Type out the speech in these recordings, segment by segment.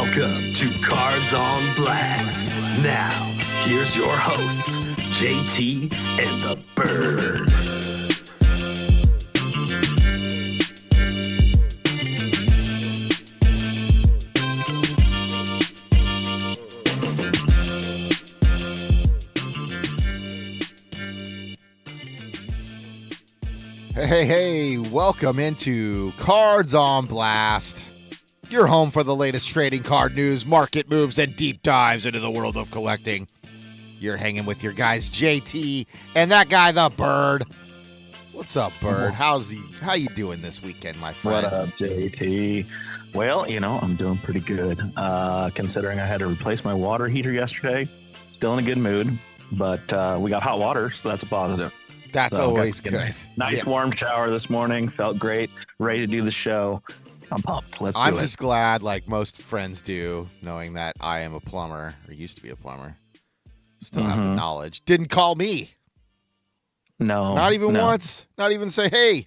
Welcome to Cards on Blast. Now, here's your hosts, JT and the Bird. Hey, welcome into Cards on Blast, your home for the latest trading card news, market moves, and deep dives into the world of collecting. You're hanging with your guys, JT, and that guy, the Bird. What's up, Bird? How you doing this weekend, my friend? What up, JT? Well, I'm doing pretty good, considering I had to replace my water heater yesterday. Still in a good mood, but we got hot water, so that's a positive. That's always good. Nice warm shower this morning. Felt great. Ready to do the show. I'm pumped. Let's do it. I'm just glad, like most friends do, knowing that I am a plumber, or used to be a plumber. Still have the knowledge. Didn't call me. No. Not even once. Not even say, hey,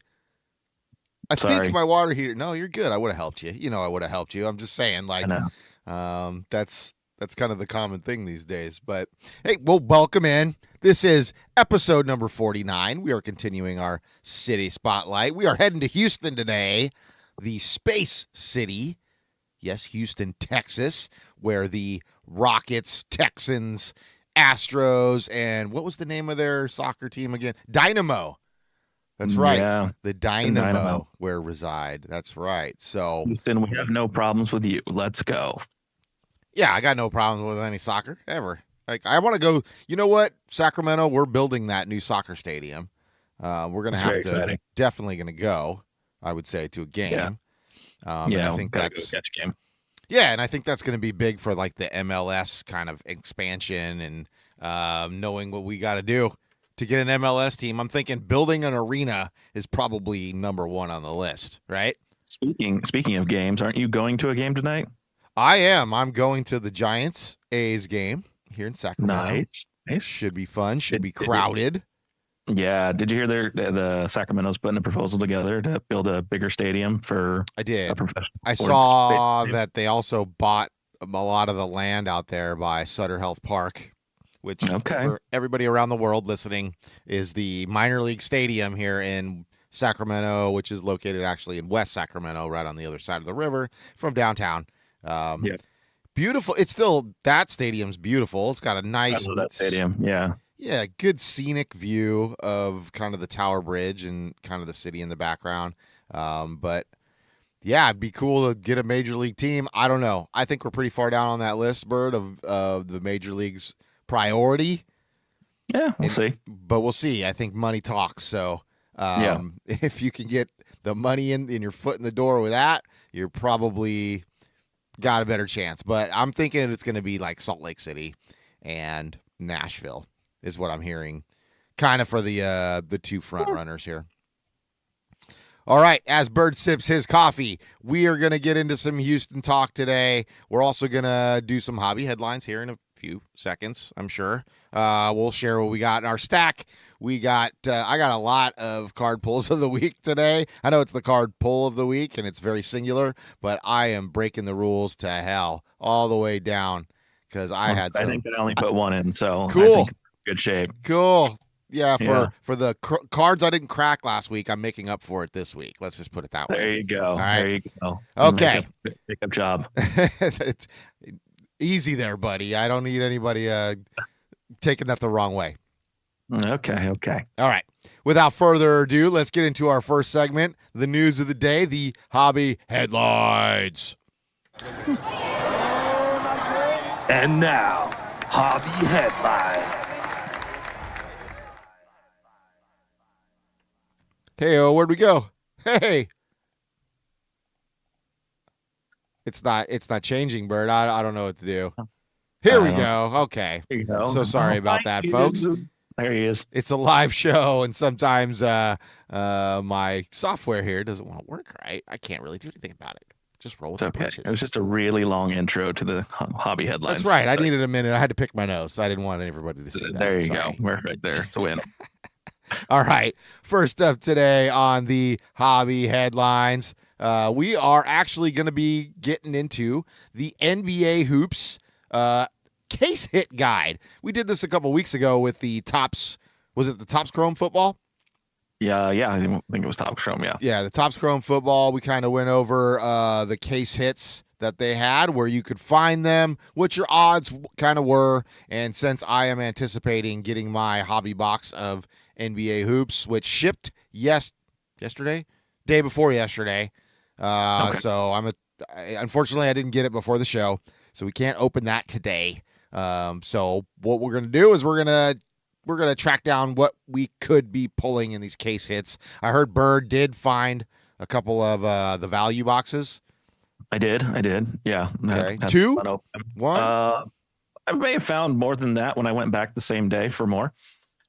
I think my water heater. No, you're good. I would have helped you. I would have helped you. I'm just saying, that's kind of the common thing these days. But hey, well, welcome in. This is episode number 49. We are continuing our city spotlight. We are heading to Houston today, the Space City. Yes, Houston, Texas, where the Rockets, Texans, Astros, and what was the name of their soccer team again? Dynamo. That's right. Yeah, the Dynamo where reside. That's right. So Houston, we have no problems with you. Let's go. Yeah, I got no problems with any soccer ever. Like, I want to go. You know what, Sacramento? We're building that new soccer stadium. We're gonna have to definitely gonna go. I would say to a game. Yeah, I think that's go catch a game. Yeah, and I think that's gonna be big for like the MLS kind of expansion and knowing what we got to do to get an MLS team. I'm thinking building an arena is probably number one on the list, right? Speaking of games, aren't you going to a game tonight? I am. I'm going to the Giants A's game here in Sacramento. Nice. Should be fun. Should be crowded. Yeah. Did you hear the Sacramento's putting a proposal together to build a bigger stadium for I did. a professional I sports saw stadium? that they also bought a lot of the land out there by Sutter Health Park, which for everybody around the world listening is the minor league stadium here in Sacramento, which is located actually in West Sacramento, right on the other side of the river from downtown. Beautiful. It's still, that stadium's beautiful. It's got a nice I love that stadium. Yeah, good scenic view of kind of the Tower Bridge and kind of the city in the background. But yeah, it'd be cool to get a major league team. I don't know. I think we're pretty far down on that list, Bird, of the major league's priority. Yeah, we'll see. But we'll see. I think money talks. So if you can get the money in your foot in the door with that, you're probably got a better chance. But I'm thinking it's going to be like Salt Lake City and Nashville is what I'm hearing, kind of for the two front runners here. All right, as Bird sips his coffee, we are going to get into some Houston talk today. We're also going to do some hobby headlines here in a few seconds, I'm sure. We'll share what we got in our stack. I got a lot of card pulls of the week today. I know it's the card pull of the week, and it's very singular, but I am breaking the rules to hell all the way down because I think I only put one in, so cool. I think good shape. Cool. Yeah, for the cards I didn't crack last week, I'm making up for it this week. Let's just put it that way. There you go. All right. There you go. Okay. Pick up job. It's easy there, buddy. I don't need anybody taking that the wrong way. Okay. All right. Without further ado, let's get into our first segment, the news of the day, the hobby headlines. And now, hobby headlines. Hey, where'd we go? Hey. It's not changing, Bird. I don't know what to do. Here we go. Okay. There you go. So sorry about that, folks. There he is. It's a live show, and sometimes my software here doesn't want to work right. I can't really do anything about it. Just roll with the punches. It was just a really long intro to the hobby headlines. That's right. I needed a minute. I had to pick my nose. So I didn't want everybody to see that. There you go. We're right there. It's a win. All right. First up today on the hobby headlines, we are actually going to be getting into the NBA Hoops case hit guide. We did this a couple weeks ago with the Topps. Was it the Topps Chrome football? Yeah, I think it was Topps Chrome. Yeah, the Topps Chrome football. We kind of went over the case hits that they had, where you could find them, what your odds kind of were, and since I am anticipating getting my hobby box of NBA Hoops, which shipped yesterday, day before yesterday. Okay. So unfortunately I didn't get it before the show, so we can't open that today. So what we're gonna do is we're gonna track down what we could be pulling in these case hits. I heard Bird did find a couple of the value boxes. I did. Yeah. Okay. Had 2, fun opening. 1. I may have found more than that when I went back the same day for more.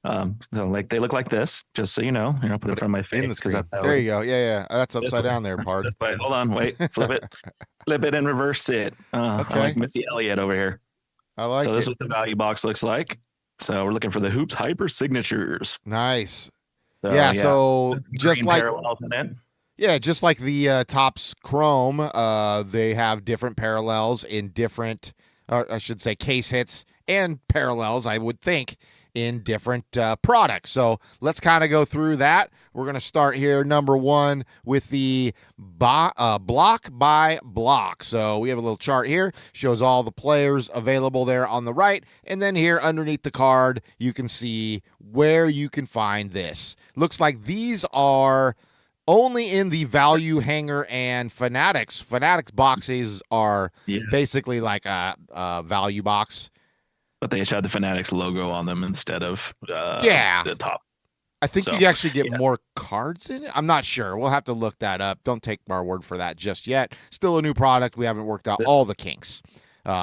So like they look like this, just so you know, put it in front of my face. In the screen. There you go. Yeah. That's upside down there, Pard. Hold on, wait, flip it and reverse it. Okay. I like Missy Elliott over here. I like so it. this is what the value box looks like. So we're looking for the Hoops Hyper Signatures. Nice. So, so just like parallels in it. Yeah, just like the Topps Chrome, they have different parallels in different, I should say, case hits and parallels, I would think, in different products. So let's kind of go through that. We're going to start here, number 1, with the block by block. So we have a little chart here, shows all the players available there on the right. And then here underneath the card, you can see where you can find this. Looks like these are only in the value hanger and Fanatics. Fanatics boxes are basically like a value box. But they should have the Fanatics logo on them instead of the top. I think you actually get more cards in it. I'm not sure. We'll have to look that up. Don't take our word for that just yet. Still a new product. We haven't worked out all the kinks.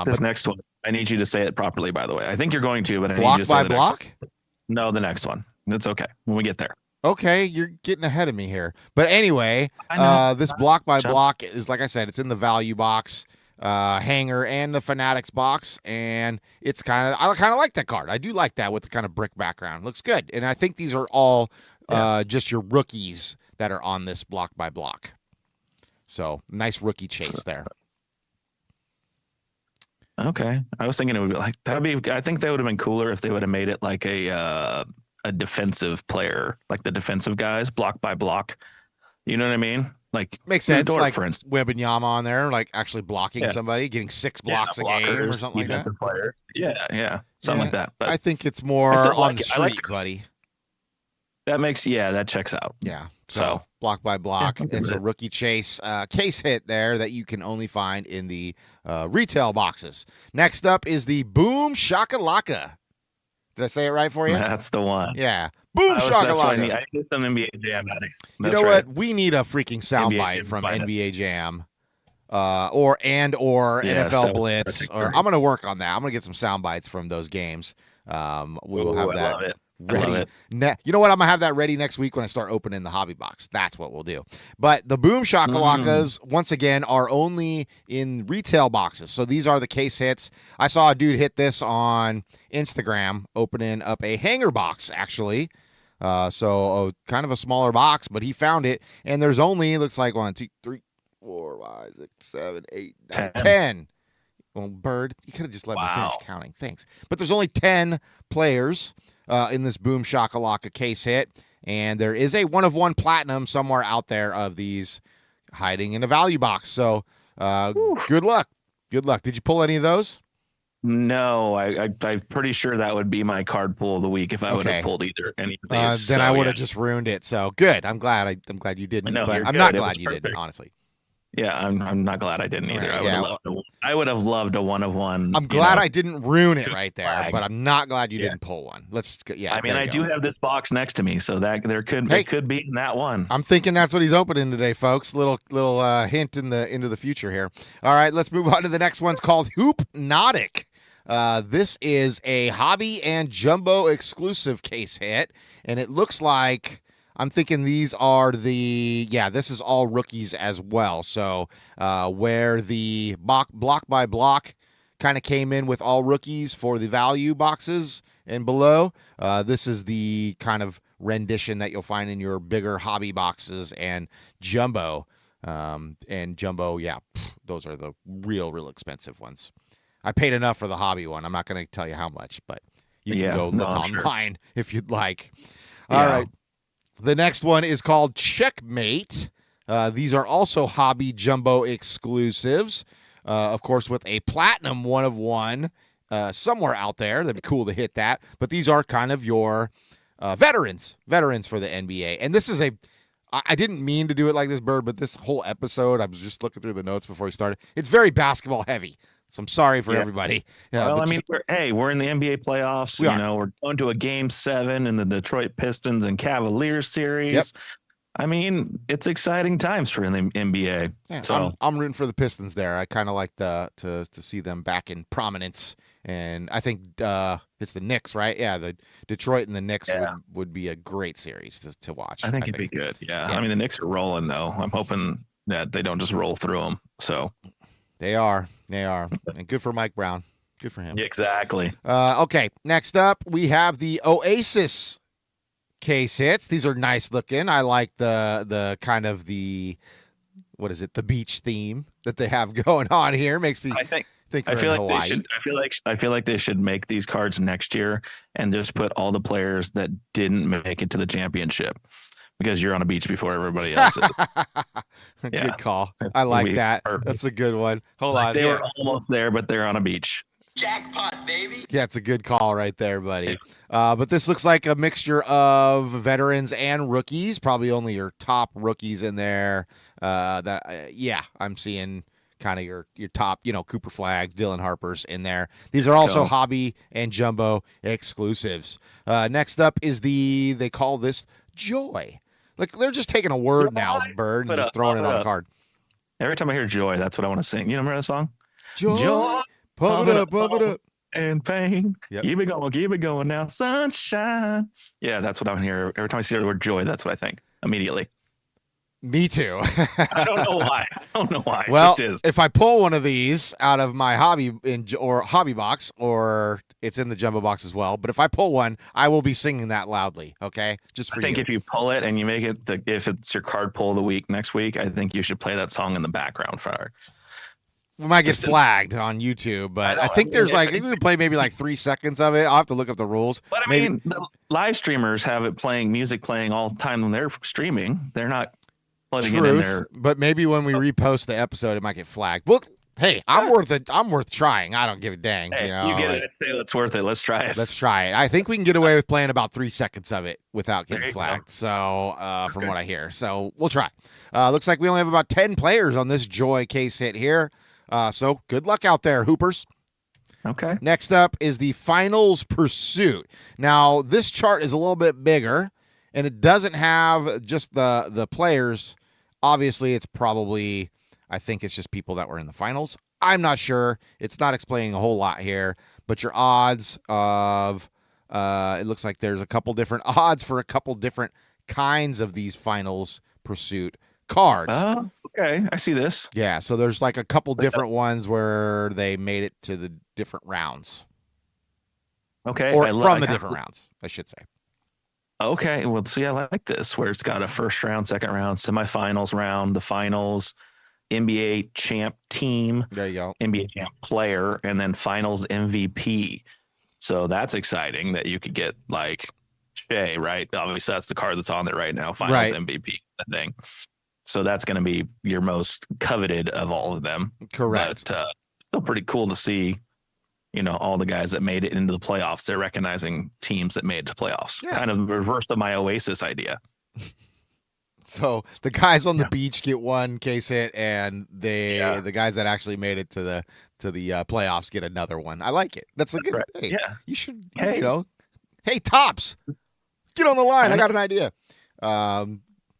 This next one, I need you to say it properly, by the way. I think you're going to, but I need block you to say by the block? next one. No, the next one. It's okay when we get there. Okay, you're getting ahead of me here. But anyway, this block by block is, like I said, it's in the value box hanger and the Fanatics box, and I kind of like that card. I do like that with the kind of brick background. Looks good. And I think these are all just your rookies that are on this block by block. So nice rookie chase there. Okay. I was thinking it would be like I think that would have been cooler if they would have made it like a defensive player, like the defensive guys, block by block. You know what I mean? Like makes sense. Dort, like for instance, Wembanyama on there, like actually blocking somebody, getting 6 blocks a game or something like that. Player. Yeah, something like that. But I think it's more on the street, buddy. That makes that checks out. Yeah. So block by block, it's a rookie chase case hit there that you can only find in the retail boxes. Next up is the Boom Shakalaka. Did I say it right for you? That's the one. Yeah. Boom Shakalaka. I need some NBA Jam at it. You know what? We need a freaking soundbite from NBA Jam. Or NFL Blitz. Or I'm gonna work on that. I'm gonna get some sound bites from those games. We will have that ready. You know what? I'm gonna have that ready next week when I start opening the hobby box. That's what we'll do. But the Boom Shakalakas, once again, are only in retail boxes. So these are the case hits. I saw a dude hit this on Instagram, opening up a hanger box, actually. So kind of a smaller box, but he found it, and there's only, it looks like 1, 2, 3, 4, 5, 6, 7, 8, 9, 10. Well, Bird, you could have just let me finish counting. Thanks. But there's only 10 players in this Boom Shakalaka case hit, and there is a 1-of-1 platinum somewhere out there of these hiding in a value box. So good luck. Good luck. Did you pull any of those? No, I'm pretty sure that would be my card pull of the week if I would have pulled any of these. Then I would have just ruined it. So good. I'm glad you didn't. No, but I'm not glad you didn't, honestly. Yeah, I'm not glad I didn't either. I would have loved a 1-of-1. I'm glad I didn't ruin it right there, but I'm not glad you didn't pull one. I mean, I do have this box next to me, so that there could be in that one. I'm thinking that's what he's opening today, folks. Little hint into the future here. All right, let's move on to the next one. It's called Hoopnotic. This is a hobby and jumbo exclusive case hit, and it looks like, I'm thinking these are this is all rookies as well. So where the block by block kind of came in with all rookies for the value boxes and below, this is the kind of rendition that you'll find in your bigger hobby boxes and jumbo. And jumbo, yeah, those are the real expensive ones. I paid enough for the hobby one. I'm not going to tell you how much, but you can go look online if you'd like. All right. The next one is called Checkmate. These are also hobby jumbo exclusives. Of course, with a platinum 1 of 1 somewhere out there. That'd be cool to hit that. But these are kind of your veterans for the NBA. And this is I didn't mean to do it like this, Bird, but this whole episode, I was just looking through the notes before we started. It's very basketball heavy. So I'm sorry for everybody. Well, I mean, we're in the NBA playoffs. We're going to a Game 7 in the Detroit Pistons and Cavaliers series. Yep. I mean, it's exciting times for the NBA. Yeah, so I'm rooting for the Pistons there. I kind of like to see them back in prominence. And I think it's the Knicks, right? Yeah, the Detroit and the Knicks would be a great series to watch. I think it'd be good. Yeah. I mean, the Knicks are rolling, though. I'm hoping that they don't just roll through them. So They are. And good for Mike Brown. Good for him. Exactly. Okay, next up, we have the Oasis case hits. These are nice looking. I like the kind of the beach theme that they have going on here. Makes me think we're in Hawaii. I feel like they should make these cards next year and just put all the players that didn't make it to the championship because you're on a beach before everybody else is. Good call. I like that. Perfect. That's a good one. Hold on. They were almost there, but they're on a beach. Jackpot, baby. Yeah, it's a good call right there, buddy. But this looks like a mixture of veterans and rookies. Probably only your top rookies in there. I'm seeing kind of your top, Cooper Flag, Dylan Harper's in there. These are also hobby and jumbo exclusives. Next up is they call this Joy. Like they're just taking a word now, Bird, and just throwing it on a card. Every time I hear Joy, that's what I want to sing. You remember that song? Joy. Pump it up. And pain. Yep. Keep it going now. Sunshine. Yeah, that's what I hear. Every time I see the word joy, that's what I think immediately. Me too. I don't know why. Well, it just is. If I pull one of these out of my hobby box, or it's in the jumbo box as well, but if I pull one, I will be singing that loudly. Okay, just for you. I think if you pull it and you make it, if it's your card pull of the week next week, I think you should play that song in the background for her. We might get flagged on YouTube, but I think there's we can play maybe 3 seconds of it. I'll have to look up the rules. But I mean, the live streamers have music playing all the time when they're streaming. They're not putting it in there. But maybe when we repost the episode, it might get flagged. Well, hey, I'm worth trying. I don't give a dang. Hey, you get it. It's worth it. Let's try it. Let's try it. I think we can get away with playing about 3 seconds of it without getting flagged. So, from what I hear, so we'll try. Looks like we only have about 10 players on this Joy case hit here. So good luck out there, Hoopers. Okay. Next up is the Finals Pursuit. Now, this chart is a little bit bigger, and it doesn't have just the players. Obviously, it's probably, I think it's just people that were in the finals. I'm not sure. It's not explaining a whole lot here, but your odds of, it looks like there's a couple different odds for a couple different kinds of these Finals Pursuit cards. Oh, okay. I see this. Yeah, so there's a couple different ones where they made it to the different rounds. Okay. Or from the different rounds, I should say. Okay. Well, see, I like this where it's got a first round, second round, semifinals round, the finals, NBA champ team. There you go. NBA champ player, and then finals MVP. So that's exciting that you could get Shea, right? Obviously, that's the card that's on there right now. Finals MVP thing. So that's going to be your most coveted of all of them. Correct. But still pretty cool to see, all the guys that made it into the playoffs. They're recognizing teams that made it to playoffs. Yeah. Kind of reverse of my Oasis idea. So the guys on the beach get one case hit, and the guys that actually made it to the playoffs get another one. I like it. That's a good. Right. Hey, you should. Hey, hey, Tops, get on the line. I got an idea.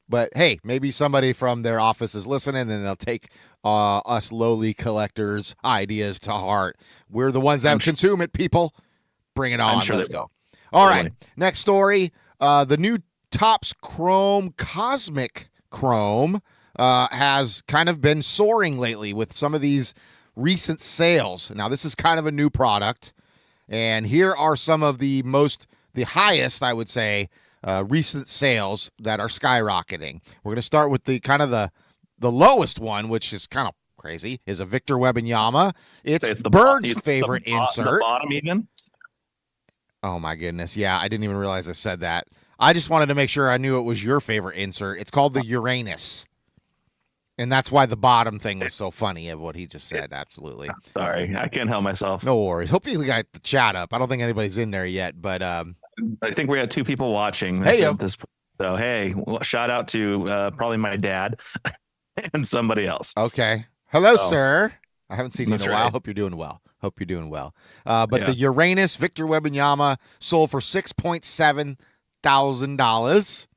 But hey, maybe somebody from their office is listening, and they'll take us lowly collectors' ideas to heart. We're the ones that consume it, people. Bring it on. Let's go. All right. Next story. The new Topps Chrome Cosmic Chrome has kind of been soaring lately with some of these recent sales. Now, this is kind of a new product, and here are some of the highest, I would say, recent sales that are skyrocketing. We're going to start with the kind of the lowest one, which is kind of crazy, is a Victor Wembanyama. It's the Bird's favorite insert. The bottom even? Oh, my goodness. Yeah, I didn't even realize I said that. I just wanted to make sure I knew it was your favorite insert. It's called the Uranus. And that's why the bottom thing was so funny of what he just said. Absolutely. Sorry, I can't help myself. No worries. Hope you got the chat up. I don't think anybody's in there yet, but I think we had 2 people watching. Hey, so hey, shout out to probably my dad and somebody else. Okay. Hello, sir. I haven't seen you in a while. Right. Hope you're doing well. But the Uranus Victor Wembanyama sold for $6,700.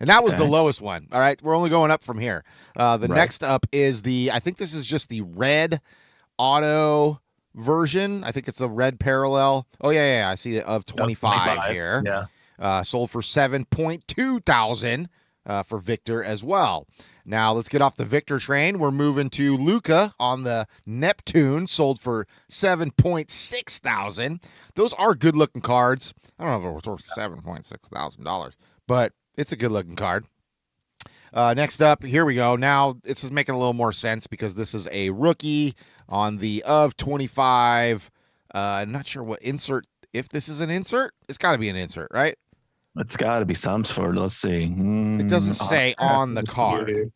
And that was the lowest one. All right. We're only going up from here. Next up is I think this is just the red auto version. I think it's the red parallel. Oh, yeah. I see it of 25 here. Yeah. Sold for $7,200 for Victor as well. Now let's get off the Victor train. We're moving to Luka on the Neptune, sold for $7,600. Those are good looking cards. I don't know if it was worth $7,600, but it's a good looking card. Next up, here we go. Now this is making a little more sense because this is a rookie on the of 25. I'm not sure what insert. If this is an insert, it's got to be an insert, right? It's got to be some sort. Let's see. It doesn't say on the card.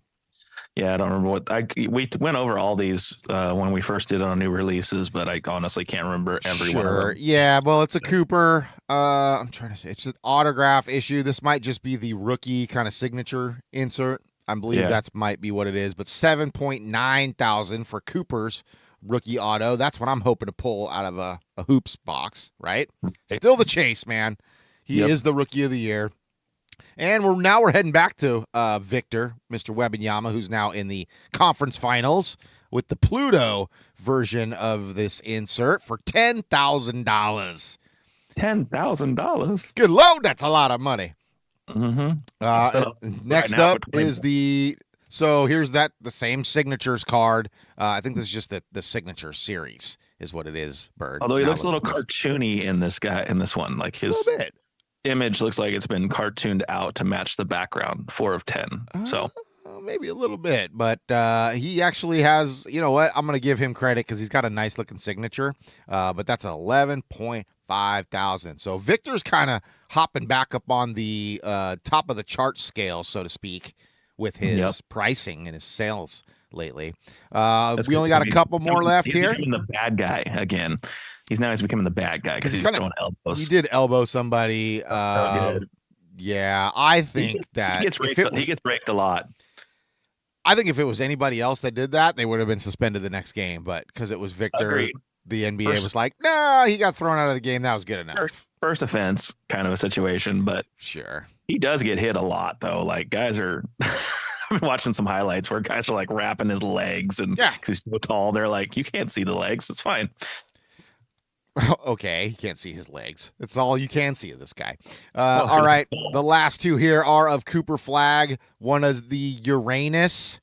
Yeah, I don't remember we went over all these when we first did on new releases, but I honestly can't remember every one of them. Yeah, well, it's a Cooper. I'm trying to say it's an autograph issue. This might just be the rookie kind of signature insert. I believe that might be what it is. But $7,900 for Cooper's rookie auto. That's what I'm hoping to pull out of a hoops box, right? Still the chase, man. He is the rookie of the year. And we're heading back to Victor, Mr. Wembanyama, who's now in the conference finals with the Pluto version of this insert for $10,000. $10,000. Good Lord, that's a lot of money. Mm-hmm. Next up is so here's the same signatures card. I think this is just the signature series is what it is, Bird. Although he looks a little cartoony in this one, like his a little bit. Image looks like it's been cartooned out to match the background. 4 of 10. So maybe a little bit, but he actually has. You know what? I'm going to give him credit because he's got a nice looking signature. But that's 11,500. So Victor's kind of hopping back up on the top of the chart scale, so to speak, with his pricing and his sales lately. We only got a couple more left here. He's the bad guy again. He's becoming the bad guy because he's throwing elbows. He did elbow somebody. Yeah, I think that he gets raked a lot. I think if it was anybody else that did that, they would have been suspended the next game. But because it was Victor, the NBA was like, "No, he got thrown out of the game. That was good enough." First offense, kind of a situation, but sure, he does get hit a lot though. Like guys are. I've been watching some highlights where guys are like wrapping his legs, and because he's so tall, they're like, "You can't see the legs. It's fine." Okay, he can't see his legs. That's all you can see of this guy. All right, the last two here are of Cooper Flag. One is the Uranus.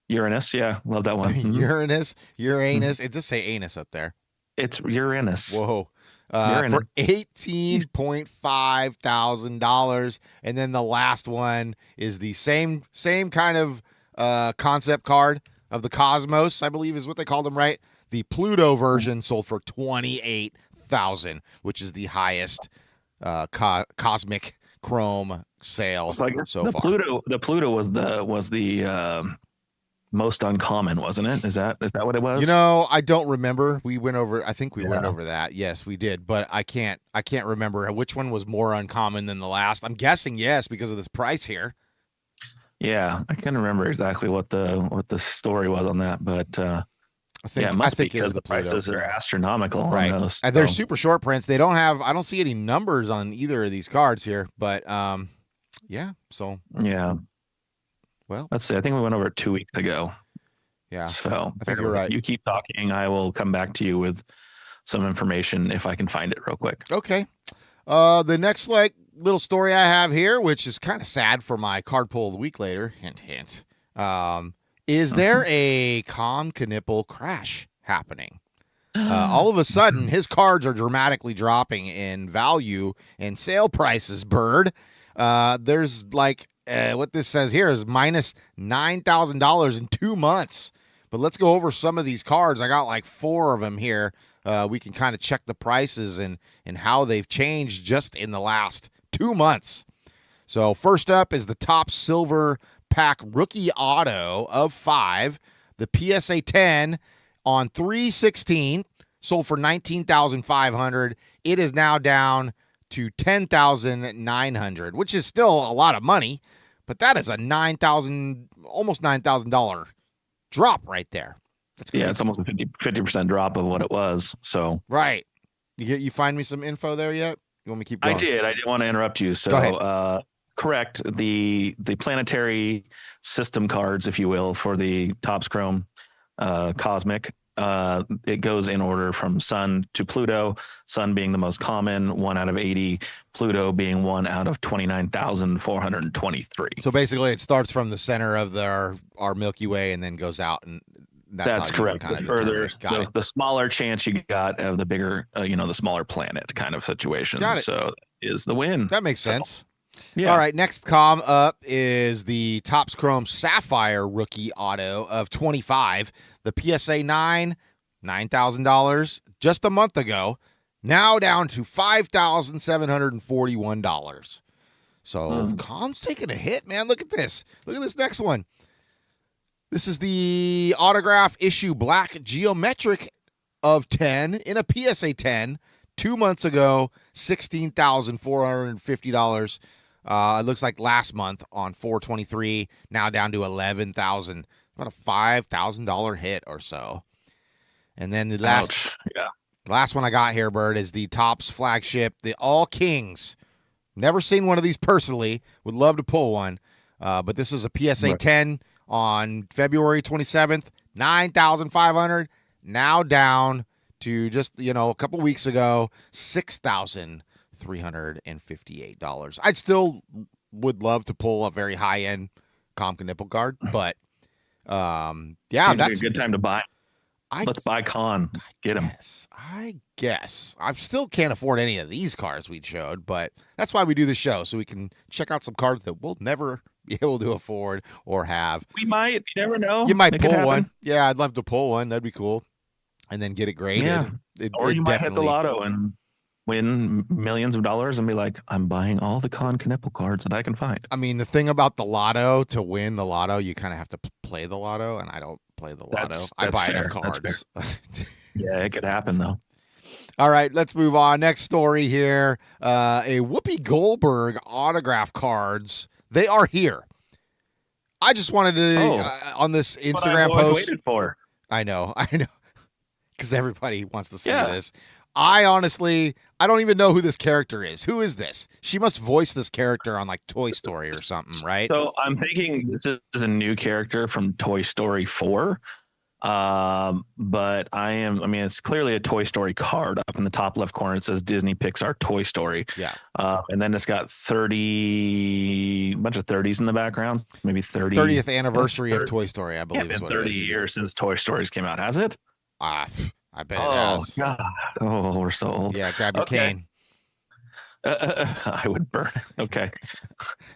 Uranus, yeah, love that one. Uranus. It does say anus up there. It's Uranus. Whoa. For $18,500. And then the last one is the same kind of concept card of the Cosmos, I believe is what they called them, right? The Pluto version sold for $28,000, which is the highest cosmic chrome sale so far. The Pluto was the most uncommon, wasn't it? Is that what it was? You know, I don't remember. We went over. I think we went over that. Yes, we did, but I can't remember which one was more uncommon than the last. I'm guessing yes because of this price here. Yeah, I can't remember exactly what the story was on that, but I think because the prices are astronomical, right? On those, and they're super short prints. They don't have. I don't see any numbers on either of these cards here, but yeah. So yeah. Well, let's see. I think we went over it 2 weeks ago. Yeah. So I think you're right. You keep talking. I will come back to you with some information if I can find it real quick. Okay. The next little story I have here, which is kind of sad for my card pull of the week later. Hint, hint. Is there a Con Knipple crash happening? All of a sudden, his cards are dramatically dropping in value and sale prices, Bird. There's what this says here is minus $9,000 in 2 months. But let's go over some of these cards. I got like 4 of them here. We can kind of check the prices and how they've changed just in the last 2 months. So first up is the Topps Silver Pack Rookie Auto of 5. The PSA 10 on 3/16 sold for $19,500. It is now down to $10,900, which is still a lot of money, but that is a almost $9,000 drop right there. It's almost a 50% drop of what it was. So right, you find me some info there yet? You want me to keep going? I didn't want to interrupt you. So correct, the planetary system cards, if you will, for the Topps Chrome Cosmic. It goes in order from Sun to Pluto, Sun being the most common, 1 out of 80, Pluto being 1 out of 29,423. So basically it starts from the center of our Milky Way and then goes out, and that's correct. The further, the smaller chance you got of the bigger, the smaller planet kind of situation. So is the win. That makes sense. Yeah. All right, next com up is the Topps Chrome Sapphire Rookie Auto of 25. The PSA 9, $9,000 just a month ago, now down to $5,741. So Com's taking a hit, man. Look at this. Look at this next one. This is the autograph issue black geometric of 10 in a PSA 10. 2 months ago, $16,450. It looks like last month on 4/23, now down to $11,000. About a $5,000 hit or so. And then the last one I got here, Bird, is the Topps flagship, the All Kings. Never seen one of these personally. Would love to pull one. But this is a PSA 10 on February 27th, $9,500. Now down to just, a couple weeks ago, $6,358. I'd still would love to pull a very high-end Comca nipple card, but that's a good time to buy. Let's buy Con. Get him. I guess. I still can't afford any of these cards we showed, but that's why we do the show, so we can check out some cards that we'll never be able to afford or have. We might. You never know. You might pull one. Yeah, I'd love to pull one. That'd be cool. And then get it graded. Yeah. Or you might hit the lotto and win millions of dollars and be like, I'm buying all the Con Knipple cards that I can find. I mean, the thing about the lotto, to win the lotto, you kind of have to play the lotto, and I don't play the lotto. I buy enough cards. Yeah, it could happen, though. All right, let's move on. Next story here. A Whoopi Goldberg autograph cards. They are here. I just wanted to, on this Instagram post. Waited for. I know. Because everybody wants to see this. I honestly, I don't even know who this character is. Who is this? She must voice this character on like Toy Story or something, right? So I'm thinking this is a new character from Toy Story 4. But it's clearly a Toy Story card. Up in the top left corner, it says Disney Pixar Toy Story. Yeah. And then it's got a bunch of 30s in the background, maybe 30th anniversary of Toy Story, I believe. It's been 30 years since Toy Stories came out, has it? I bet it has. God. Oh, we're so old. Yeah, grab your cane. I would burn it. Okay.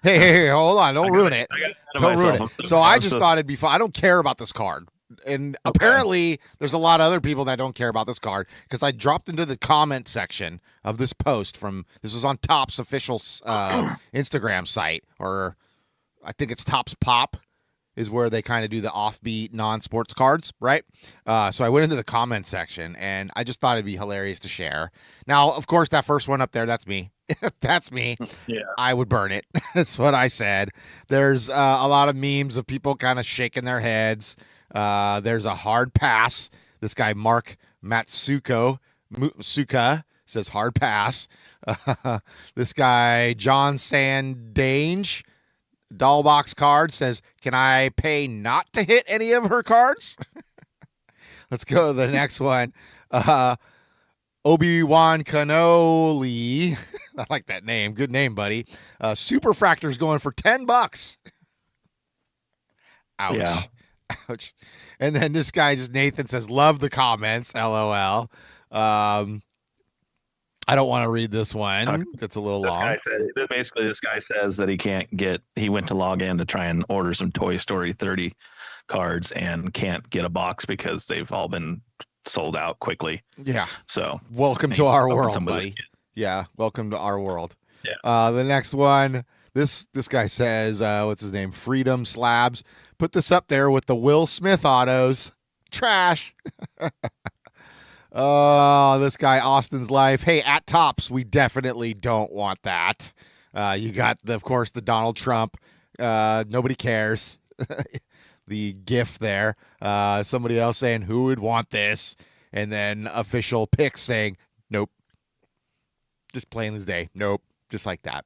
Hey, hold on. Don't ruin it. Don't ruin it. So I just thought it'd be fun. I don't care about this card. And apparently there's a lot of other people that don't care about this card, because I dropped into the comment section of this post this was on Topps official Instagram site, or I think it's Topps Pop is where they kind of do the offbeat non-sports cards, right? So I went into the comment section, and I just thought it'd be hilarious to share. Now, of course, that first one up there, that's me. That's me. Yeah. I would burn it. That's what I said. There's a lot of memes of people kind of shaking their heads. There's a hard pass. This guy, Mark Matsuka, says hard pass. This guy, John Sandange, Dollbox card, says, can I pay not to hit any of her cards? Let's go to the next one. Obi-Wan Kenobi. I like that name. Good name, buddy. Superfractor's going for $10. Ouch. Yeah. Ouch. And then this guy, Nathan says, love the comments, LOL. I don't want to read this one. It's a little this long. This guy says that he went to log in to try and order some Toy Story 30 cards and can't get a box because they've all been sold out quickly. Yeah. So welcome to our world, buddy. Yeah. Welcome to our world. Yeah. The next one, this guy says, what's his name? Freedom Slabs. Put this up there with the Will Smith autos. Trash. Oh, this guy, Austin's Life. Hey, at Tops, we definitely don't want that. You got, of course, the Donald Trump. Nobody cares. The GIF there. Somebody else saying, who would want this? And then official pics saying, nope. Just plain as day. Nope. Just like that.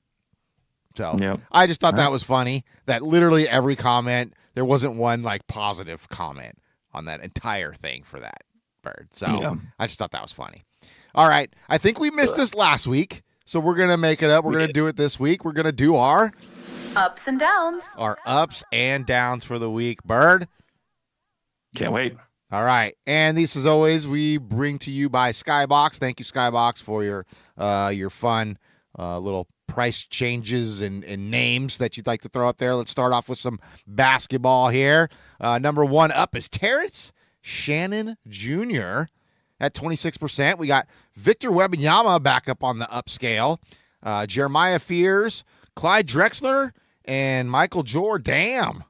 So yep. I just thought that was funny that literally every comment, there wasn't one like positive comment on that entire thing for that bird. So I just thought that was funny. All right. I think we missed this last week. So we're going to make it up. We're going to do it this week. We're going to do our ups and downs. Our ups and downs for the week. Bird. Can't wait. All right. And this, as always, we bring to you by Skybox. Thank you, Skybox, for your fun little price changes and names that you'd like to throw up there. Let's start off with some basketball here. Number one up is Terrence Shannon Jr. at 26%. We got Victor Wembanyama back up on the upscale. Jeremiah Fears, Clyde Drexler, and Michael Jordan.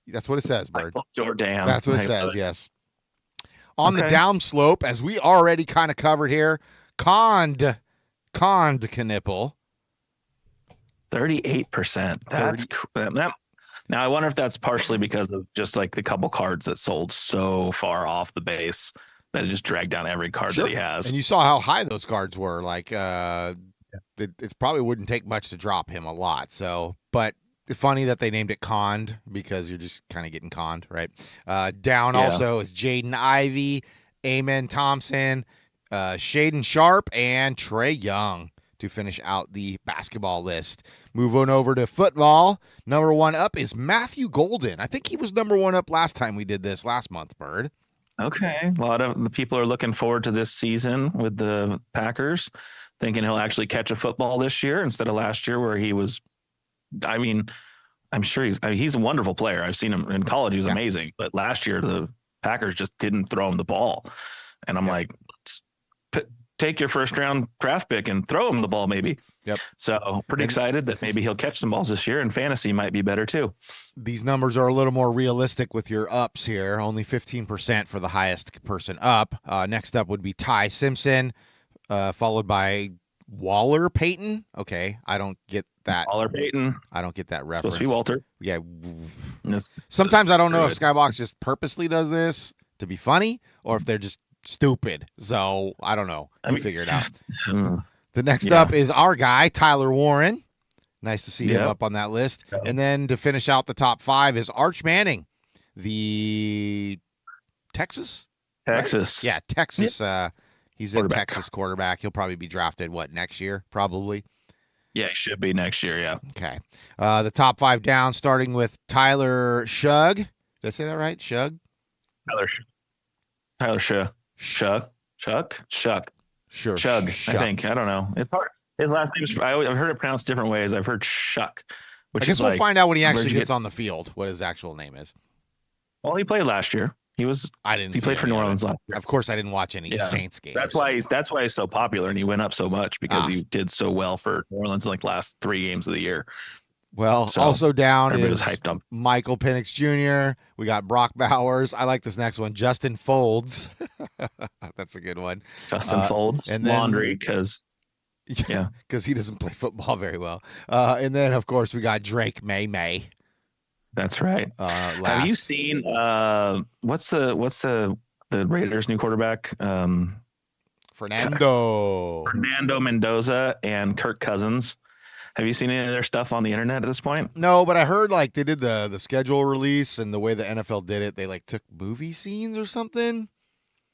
That's what it says, Bird. Michael Jordan. That's what it says, yes. On the down slope, as we already kind of covered here, Cond Knipple. 38%. That's now I wonder if that's partially because of just like the couple cards that sold so far off the base that it just dragged down every card that he has. And you saw how high those cards were. Like it probably wouldn't take much to drop him a lot. So, but funny that they named it Conned because you're just kind of getting conned, right? Down also is Jaden Ivey, Amen Thompson, Shaden Sharp, and Trey Young to finish out the basketball list. Move on over to football. Number one up is Matthew Golden. I think he was number one up last time we did this last month, Bird. Okay. A lot of the people are looking forward to this season with the Packers, thinking he'll actually catch a football this year instead of last year where he was, I mean, I'm sure he's a wonderful player. I've seen him in college. He was amazing. But last year, the Packers just didn't throw him the ball. And I'm like, take your first round draft pick and throw him the ball maybe. Yep. So pretty excited that maybe he'll catch some balls this year, and fantasy might be better too. These numbers are a little more realistic with your ups here. Only 15% for the highest person up. Next up would be Ty Simpson, followed by Waller Payton. Okay, I don't get that. Waller Payton. I don't get that reference. Supposed to be Walter. Yeah. Sometimes I don't know if Skybox just purposely does this to be funny or if they're just stupid. So I don't know. Figure it out. The next up is our guy, Tyler Warren. Nice to see him up on that list. And then to finish out the top five is Arch Manning, the Texas. Right? Yeah, Texas. He's a Texas quarterback. He'll probably be drafted, next year? Probably. Yeah, he should be next year, yeah. Okay. The top five down, starting with Tyler Shug. Did I say that right? Shug? Tyler Shug. Sure. Shug, I think. I don't know. It's hard. His last name's, I've heard it pronounced different ways. I've heard Shuck. I guess we'll find out when he actually gets on the field what his actual name is. Well, he played last year. He played for New Orleans last year. Of course, I didn't watch any Saints games. That's why he's so popular and he went up so much because he did so well for New Orleans in last 3 games of the year. Well, so also down is Michael Penix Jr. We got Brock Bowers. I like this next one. Justin Folds. That's a good one. Justin Folds. And then, laundry because he doesn't play football very well. And then, of course, we got Drake May. That's right. Have you seen what's the Raiders' new quarterback? Fernando Mendoza and Kirk Cousins. Have you seen any of their stuff on the internet at this point? No, but I heard they did the schedule release and the way the NFL did it, they took movie scenes or something.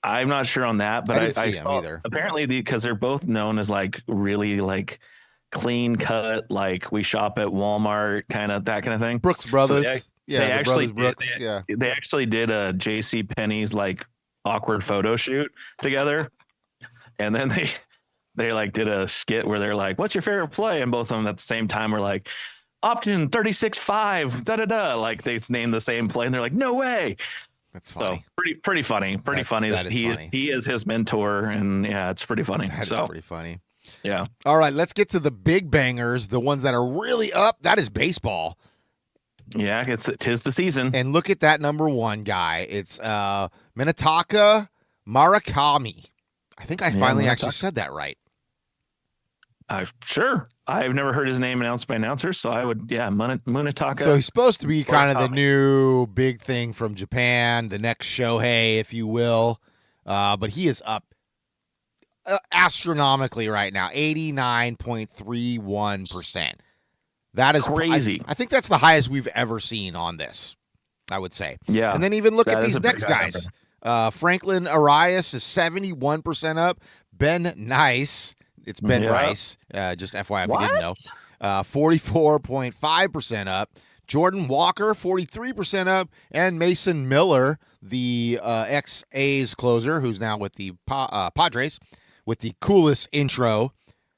I'm not sure on that, but I saw either. Apparently because they're both known as really clean cut, we shop at Walmart, that kind of thing. Brooks Brothers. So they actually did a JC Penney's awkward photo shoot together. And then they like did a skit where they're like, "What's your favorite play?" And both of them at the same time were like, "Option 36-5, da da da." Like they named the same play, and they're like, "No way." That's funny. So pretty funny. That he is his mentor, and yeah, it's pretty funny. That is pretty funny. Yeah. All right, let's get to the big bangers, the ones that are really up. That is baseball. Yeah, tis the season. And look at that number one guy. It's Minetaka Murakami. I think I finally actually said that right. Sure. I've never heard his name announced by announcers, so I would, Munetaka. So he's supposed to be kind of the new big thing from Japan, the next Shohei, if you will. But he is up astronomically right now, 89.31%. That is crazy. I think that's the highest we've ever seen on this, I would say. Yeah. And then even look at these next guys. Franklin Arias is 71% up. Ben Nice, it's Ben Rice, just FYI if you didn't know, 44.5% up. Jordan Walker, 43% up. And Mason Miller, the ex-A's closer, who's now with the Padres, with the coolest intro.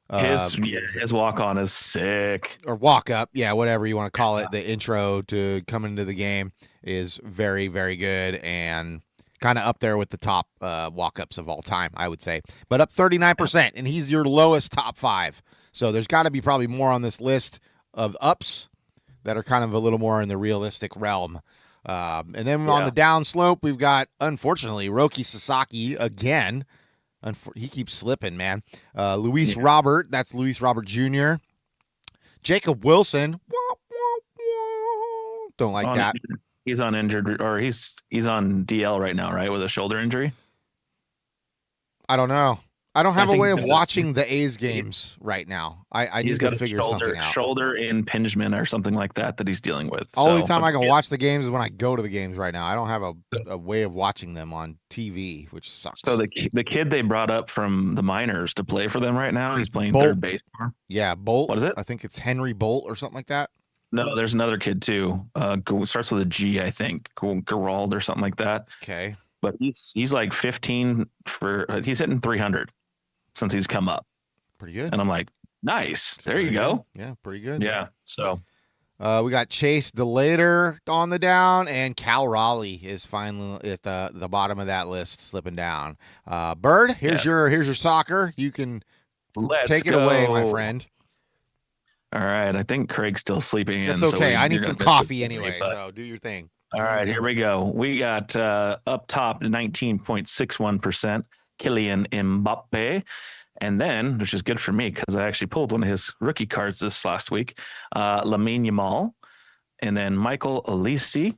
His walk-on is sick. Or walk-up, yeah, whatever you want to call it. The intro to come into the game is very, very good and kind of up there with the top walk-ups of all time, I would say. But up 39%, and he's your lowest top 5. So there's got to be probably more on this list of ups that are kind of a little more in the realistic realm. And then on the down slope, we've got, unfortunately, Roki Sasaki again. He keeps slipping, man. Luis Robert, that's Luis Robert Jr. Jacob Wilson, don't like that. He's on injured, or he's on DL right now, right, with a shoulder injury. I don't know. I don't have a way of watching the A's games right now. I need to figure something out. Shoulder impingement or something like that he's dealing with. Only time I can watch the games is when I go to the games right now. I don't have a way of watching them on TV, which sucks. So the kid they brought up from the minors to play for them right now, he's playing third base for him. Yeah, Bolt. What is it? I think it's Henry Bolt or something like that. No, there's another kid too. Starts with a G, I think. Gerald or something like that. Okay. But he's like 15 he's hitting 300 since he's come up. Pretty good. And I'm like, nice. There you go. Yeah, pretty good. Yeah. So we got Chase DeLater on the down, and Cal Raleigh is finally at the bottom of that list, slipping down. Bird, here's your soccer. You can take it away, my friend. All right. I think Craig's still sleeping in. It's okay. I need some coffee anyway, so do your thing. All right, here we go. We got up top 19.61%, Kylian Mbappe. And then, which is good for me because I actually pulled one of his rookie cards this last week, Lamine Yamal. And then Michael Olise,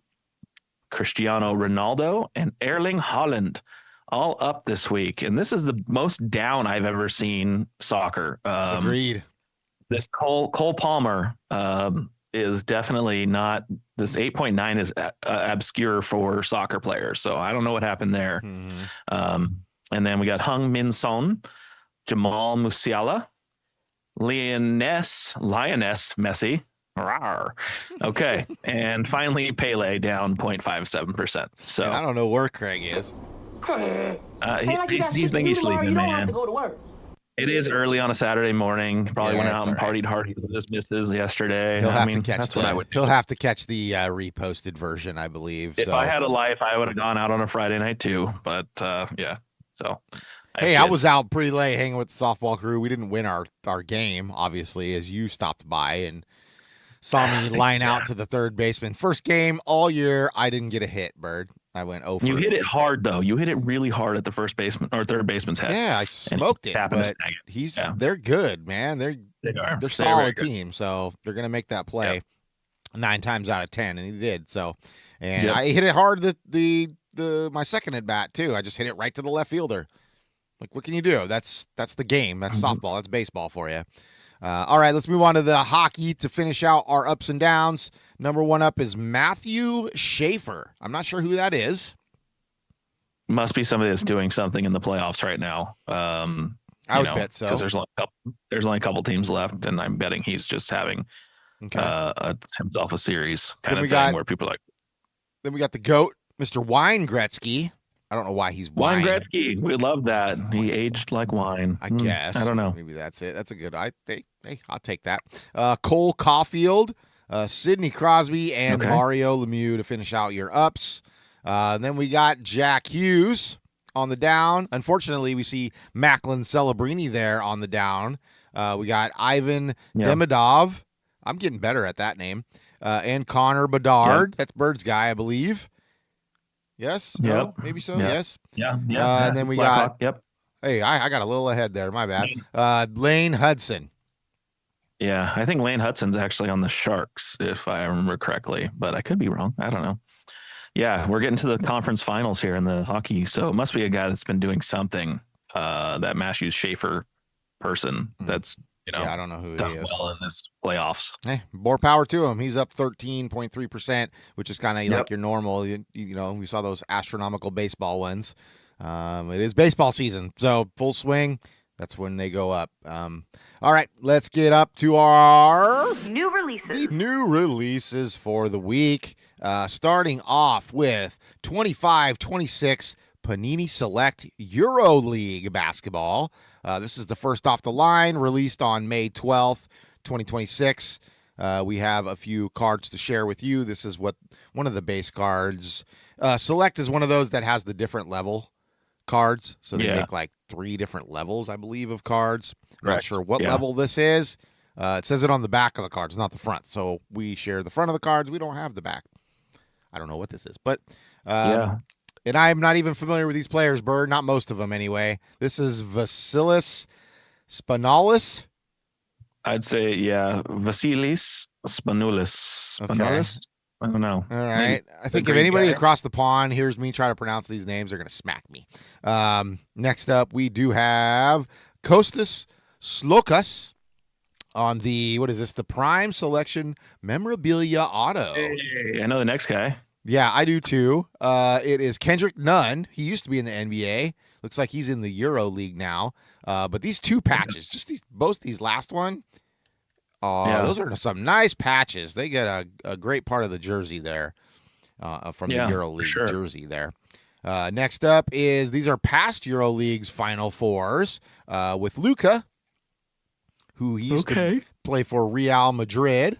Cristiano Ronaldo, and Erling Haaland all up this week. And this is the most down I've ever seen soccer. Agreed. This Cole Palmer is definitely not. This 8.9 is obscure for soccer players, so I don't know what happened there. Mm-hmm. And then we got Heung-min Son, Jamal Musiala, Lioness Messi. Rawr. Okay, and finally Pele down 0.57%. So I don't know where Craig is. He's thinking he's sleeping, man. It is early on a Saturday morning. Probably went out and partied hard with his missus yesterday. He'll have to catch He'll have to catch the reposted version, I believe. If I had a life, I would have gone out on a Friday night too. But yeah. So I was out pretty late hanging with the softball crew. We didn't win our game, obviously, as you stopped by and saw me line out to the third baseman. First game all year, I didn't get a hit, Bird. I went over. You hit it hard though. You hit it really hard at the first baseman or third baseman's head. Yeah, I smoked it. But they're good, man. They're solid team, so they're gonna make that play 9 times out of 10, and he did. So, and I hit it hard my second at bat too. I just hit it right to the left fielder. Like, what can you do? That's the game. That's softball. That's baseball for you. All right, let's move on to the hockey to finish out our ups and downs. Number one up is Matthew Schaefer. I'm not sure who that is. Must be somebody that's doing something in the playoffs right now. I would bet so. Because there's only a couple teams left, and I'm betting he's just having himself a series kind of thing where people are like. Then we got the GOAT, Mr. Wayne Gretzky. I don't know why he's Wayne wine. Gretzky. We love that. He aged like wine. I guess. I don't know. Maybe that's it. That's a good. Hey, I'll take that. Cole Caulfield, Sidney Crosby, and Mario Lemieux to finish out your ups. Then we got Jack Hughes on the down. Unfortunately, we see Macklin Celebrini there on the down. We got Ivan Demidov. I'm getting better at that name. And Connor Bedard. That's Bird's guy, I believe. Yes? Yep. No? Maybe so? Yep. Yes? Yeah. And then we got... Hey, I got a little ahead there. My bad. Lane Hudson. Yeah, I think Lane Hudson's actually on the Sharks, if I remember correctly, but I could be wrong. I don't know. Yeah, we're getting to the conference finals here in the hockey, so it must be a guy that's been doing something, that Matthews Schaefer person that's, I don't know who he is. Well in this playoffs. Hey, more power to him. He's up 13.3%, which is kind of like your normal. You know, we saw those astronomical baseball wins. It is baseball season, so full swing. That's when they go up. All right, let's get up to our new releases for the week. Starting off with 25-26 Panini Select EuroLeague basketball. This is the first off the line, released on May 12th, 2026. We have a few cards to share with you. This is one of the base cards. Select is one of those that has the different level cards. So they make like 3 different levels, I believe, of cards. I'm not sure what level this is. It says it on the back of the cards, not the front. So we share the front of the cards. We don't have the back. I don't know what this is, but and I'm not even familiar with these players, Bird. Not most of them, anyway. This is Vasilis Spanoulis. I'd say, Vasilis Spanoulis. Okay. I don't know. All right. I think if anybody across the pond hears me try to pronounce these names, they're going to smack me. Next up, we do have Kostas Slokas on the, the Prime Selection Memorabilia Auto. Hey, I know the next guy. Yeah, I do too. It is Kendrick Nunn. He used to be in the NBA. Looks like he's in the Euro League now. But these 2 patches, just these last one, those are some nice patches. They get a great part of the jersey there from the Euro League jersey there. Next up is these are past Euro League's Final Fours with Luka, who he used to play for Real Madrid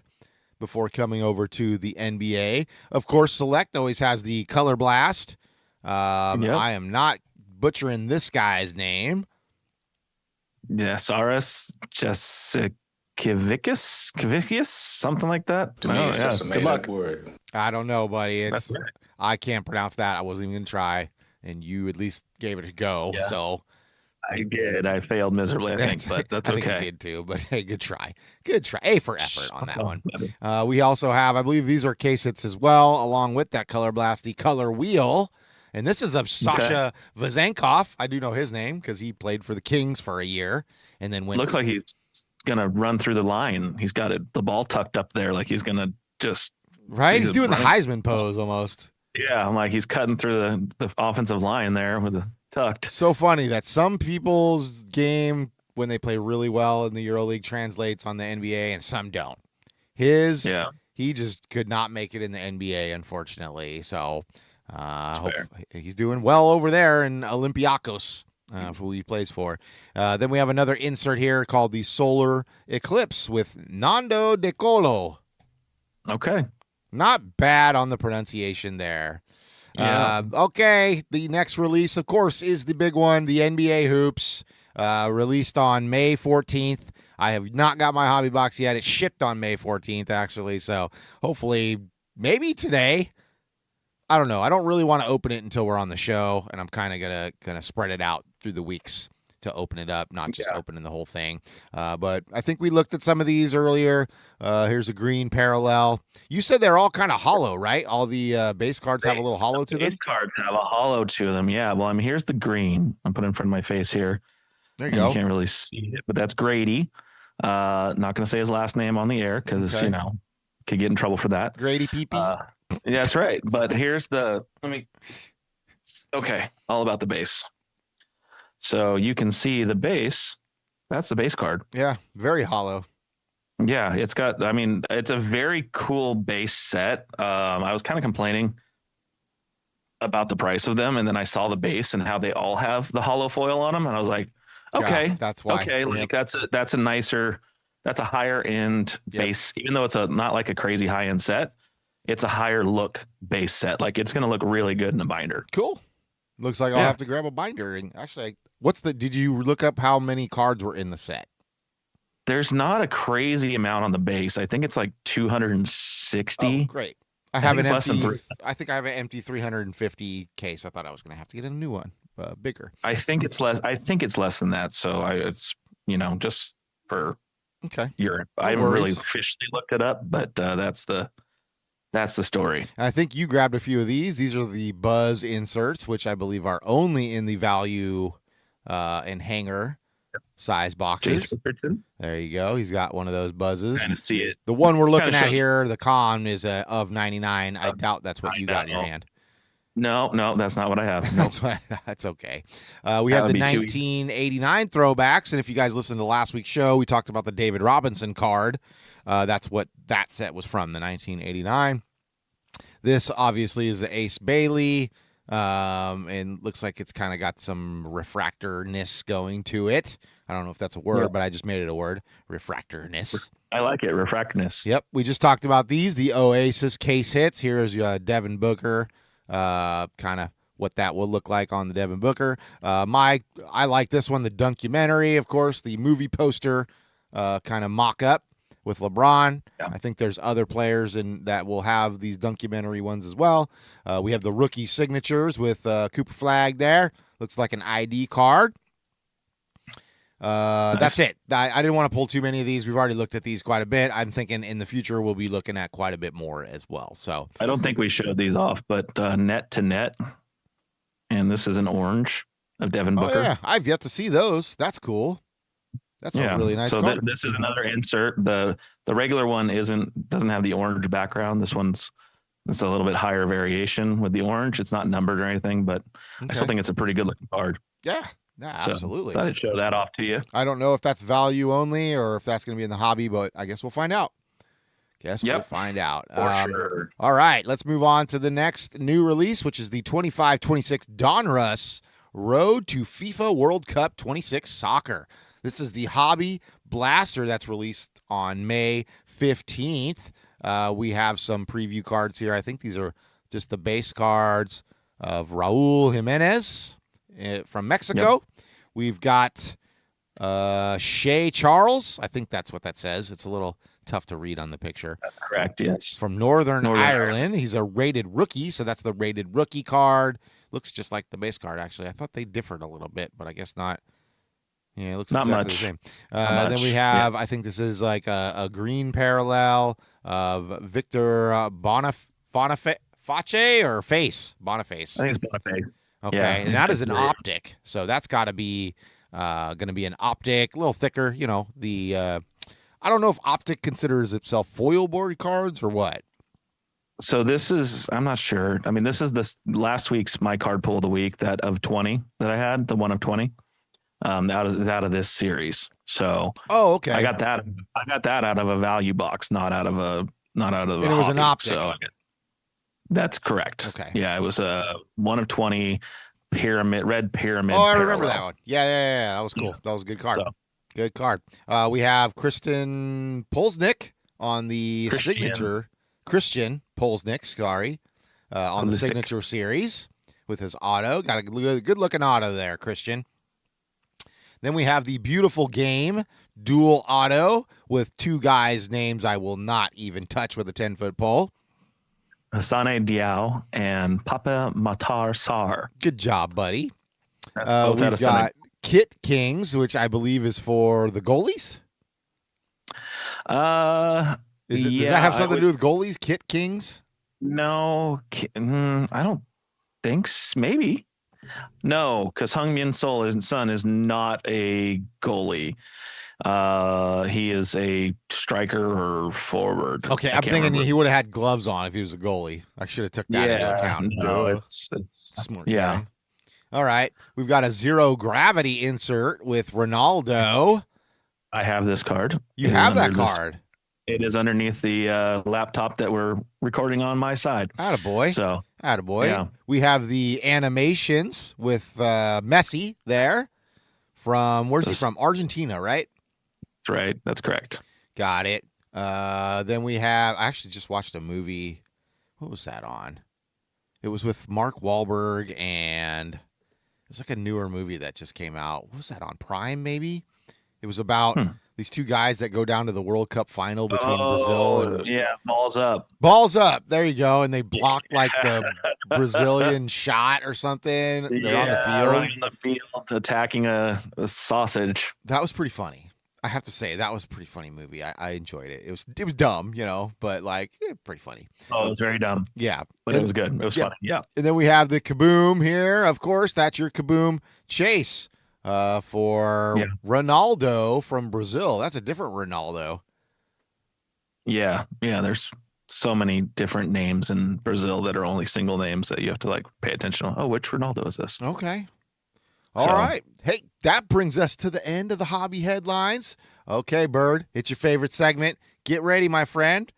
before coming over to the NBA. Of course, Select always has the Color Blast. I am not butchering this guy's name. Saras Jasikivicius, something like that. To me, it's just a made-up word. I don't know, buddy. I can't pronounce that. I wasn't even going to try, and you at least gave it a go. Yeah. So I did. I failed miserably, I think, but that's okay. I think you did too, but hey, good try. Good try. A for effort on that one. We also have, I believe these are case hits as well, along with that Color Blast, the Color Wheel. And this is of Sasha Vezenkov. I do know his name because he played for the Kings for a year and then went. Looks like he's going to run through the line. He's got the ball tucked up there like he's going to just. Right? He's doing the Heisman pose almost. Yeah, I'm like he's cutting through the offensive line there with a tucked. So funny that some people's game when they play really well in the EuroLeague translates on the NBA and some don't. He just could not make it in the NBA, unfortunately. So he's doing well over there in Olympiacos, who he plays for. Then we have another insert here called the Solar Eclipse with Nando De Colo. Okay. Not bad on the pronunciation there. Yeah. Okay, the next release, of course, is the big one, the NBA Hoops, released on May 14th. I have not got my hobby box yet. It shipped on May 14th, actually, so hopefully maybe today. I don't know. I don't really want to open it until we're on the show, and I'm kind of gonna spread it out through the weeks to open it up, not just opening the whole thing. But I think we looked at some of these earlier. Here's a green parallel. You said they're all kind of hollow, right? All the base cards have a little hollow to them? Base cards have a hollow to them, yeah. Well, I mean, here's the green. I'm putting it in front of my face here. There you go. You can't really see it, but that's Grady. Not going to say his last name on the air because, could get in trouble for that. Grady Pee-Pee. Yeah, that's right. But here's all about the base. So you can see the base. That's the base card. Yeah, very hollow. Yeah, it's a very cool base set. I was kind of complaining about the price of them, and then I saw the base and how they all have the hollow foil on them, and I was like, okay, yeah, that's why. Okay, like that's a nicer, that's a higher end base, even though it's not like a crazy high end set. It's a higher look base set. Like it's going to look really good in a binder. Cool. Looks like I'll have to grab a binder. And actually, did you look up how many cards were in the set? There's not a crazy amount on the base. I think it's like 260. Oh, great. I think I have an empty 350 case. I thought I was going to have to get a new one, bigger. I think it's less than that. So it's, just for Europe. I haven't really officially looked it up, but that's the story. I think you grabbed a few of these. These are the Buzz inserts, which I believe are only in the value and hanger size boxes. There you go. He's got one of those Buzzes. I didn't see it. The one we're looking at here, the con, is of 99. I doubt that's what you got in your hand. No, that's not what I have. That's okay. We have the 1989 throwbacks, and if you guys listened to last week's show, we talked about the David Robinson card. That's what that set was from, the 1989. This obviously is the Ace Bailey, and looks like it's kind of got some refractorness going to it. I don't know if that's a word, but I just made it a word. Refractorness. I like it. Refractorness. Yep. We just talked about these, the Oasis case hits. Here's Devin Booker, kind of what that will look like on the Devin Booker. I like this one, the Dunkumentary, of course, the movie poster kind of mock-up with LeBron. Yeah. I think there's other players that will have these Dunkumentary ones as well. We have the rookie signatures with Cooper Flag there. Looks like an ID card. Nice. That's it. I didn't want to pull too many of these. We've already looked at these quite a bit. I'm thinking in the future we'll be looking at quite a bit more as well. So I don't think we showed these off, but net to net, and this is an orange of Devin Booker. Oh, yeah, I've yet to see those. That's cool. That's a really nice card. This is another insert. The regular one doesn't have the orange background. It's a little bit higher variation with the orange. It's not numbered or anything, but I still think it's a pretty good looking card. Yeah. Absolutely. Thought I'd show that off to you. I don't know if that's value only or if that's going to be in the hobby, but I guess we'll find out. We'll find out. For sure. All right, let's move on to the next new release, which is the 25-26 Donruss Road to FIFA World Cup 26 Soccer. This is the hobby blaster that's released on May 15th. We have some preview cards here. I think these are just the base cards of Raul Jimenez from Mexico. Yep. We've got Shea Charles. I think that's what that says. It's a little tough to read on the picture. That's correct, yes. From Northern Ireland. He's a rated rookie, so that's the rated rookie card. Looks just like the base card, actually. I thought they differed a little bit, but I guess not. Yeah, it looks not exactly much. The same. Then we have, I think this is like a green parallel of Victor Boniface or Face? Boniface. I think it's Boniface. Okay, and that is an optic, so that's got to be going to be an optic, a little thicker. I don't know if optic considers itself foil board cards or what. So I'm not sure. I mean, this is last week's my card pull of the week, that of 20 that I had, the one of 20. Out of this series. So okay. I got that out of a value box, not out of the and it was an optic. So that's correct. Okay. Yeah, it was a 1 of 20 red pyramid. Oh, I remember that one. Yeah. That was cool. That was a good card. Good card. We have Christian Polsnik on the signature. Christian Polsnik, sorry, on the signature series with his auto. Got a good looking auto there, Christian. Then we have the beautiful game dual auto with two guys' names I will not even touch with a 10-foot pole. Hassane Diao and Papa Matar Sarr. Good job, buddy. We've got Kit Kings, which I believe is for the goalies. Does that have something to do with goalies? Kit Kings? No, I don't think so. Maybe. No, because Heung-min Sol, his son, is not a goalie. He is a striker or forward. Okay, I'm thinking he would have had gloves on if he was a goalie. I should have took that into account. No, it's smart. Yeah. Guy. All right, we've got a zero gravity insert with Ronaldo. I have this card. You have that card. It is underneath the laptop that we're recording on my side. Attaboy. So Attaboy. Yeah. We have the animations with Messi there from, where's he from? Argentina, right? That's right. That's correct. Got it. Then we have, I actually just watched a movie. What was that on? It was with Mark Wahlberg, and it's like a newer movie that just came out. What was that on? Prime, maybe? It was about these two guys that go down to the World Cup final between Brazil and... Yeah, Balls Up. Balls Up. There you go. And they blocked like the Brazilian shot or something. They're on the field. Running on the field, attacking a sausage. That was pretty funny. I have to say, that was a pretty funny movie. I enjoyed it. It was dumb, but like pretty funny. Oh, it was very dumb. Yeah. But it was good. It was funny. Yeah. And then we have the Kaboom here. Of course, that's your Kaboom chase for Ronaldo from Brazil. That's a different Ronaldo. Yeah. Yeah. There's so many different names in Brazil that are only single names that you have to like pay attention to. Oh, which Ronaldo is this? Okay. All right. Hey, that brings us to the end of the hobby headlines. Okay, Bird, it's your favorite segment. Get ready, my friend.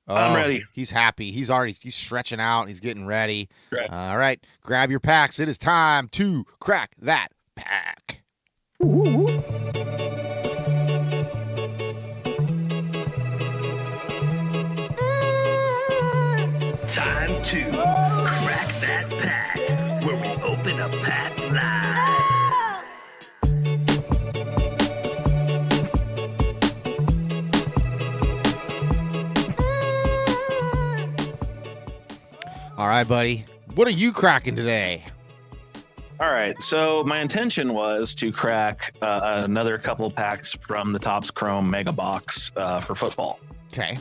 I'm ready. He's happy. He's stretching out. He's getting ready. Right. All right. Grab your packs. It is time to crack that pack. Time to crack that pack, where we open a pack live. All right, buddy. What are you cracking today? All right. So my intention was to crack another couple packs from the Topps Chrome Mega Box for football. Okay.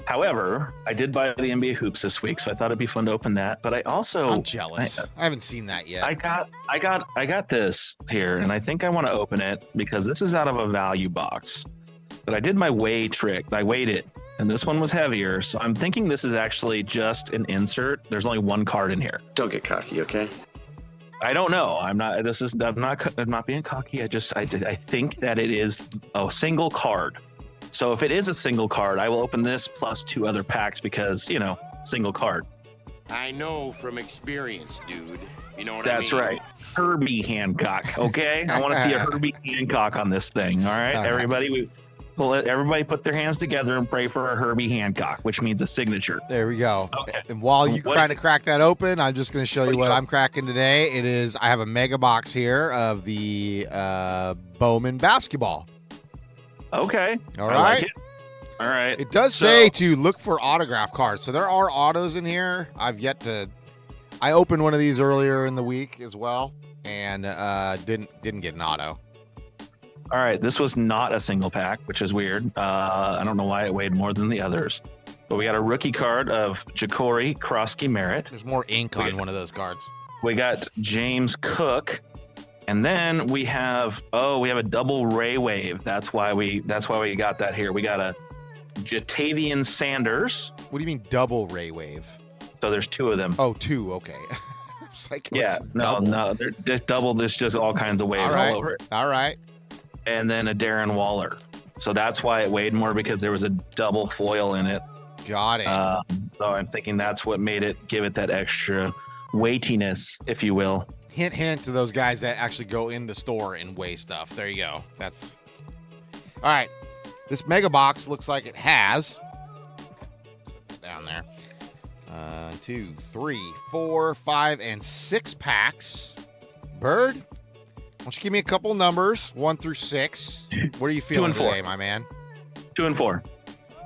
However, I did buy the NBA hoops this week, so I thought it'd be fun to open that. But I'm jealous. I haven't seen that yet. I got this here, and I think I want to open it because this is out of a value box. But I did my weigh trick. I weighed it, and this one was heavier. So I'm thinking this is actually just an insert. There's only one card in here. Don't get cocky, okay? I don't know. I'm not being cocky. I think that it is a single card. So if it is a single card, I will open this plus 2 other packs because, single card. I know from experience, dude. You know what I mean? That's right. Herbie Hancock, okay? I want to see a Herbie Hancock on this thing, all right? Everybody put their hands together and pray for a Herbie Hancock, which means a signature. There we go. Okay. And while you trying to crack that open, I'm just going to show you what I'm cracking today. I have a mega box here of the Bowman basketball. Okay. All right. Like all right. It does say to look for autograph cards. So there are autos in here. I opened one of these earlier in the week as well and didn't get an auto. All right. This was not a single pack, which is weird. I don't know why it weighed more than the others. But we got a rookie card of Ja'Cory Krosky-Merritt. There's more ink on one of those cards. We got James Cook. And then we have a double Ray Wave. That's why we got that here. We got a Jatavian Sanders. What do you mean double Ray Wave? So there's 2 of them. Oh, 2. Okay. It's like, no, they're double. There's just all kinds of waves all over it. All right. And then a Darren Waller. So that's why it weighed more because there was a double foil in it. Got it. So I'm thinking that's what give it that extra weightiness, if you will. Hint to those guys that actually go in the store and weigh stuff. There you go. That's all right. This mega box looks like it has down there 2, 3, 4, 5, and 6 packs. Bird, why don't you give me a couple numbers 1 through 6? What are you feeling today, my man? 2 and 4.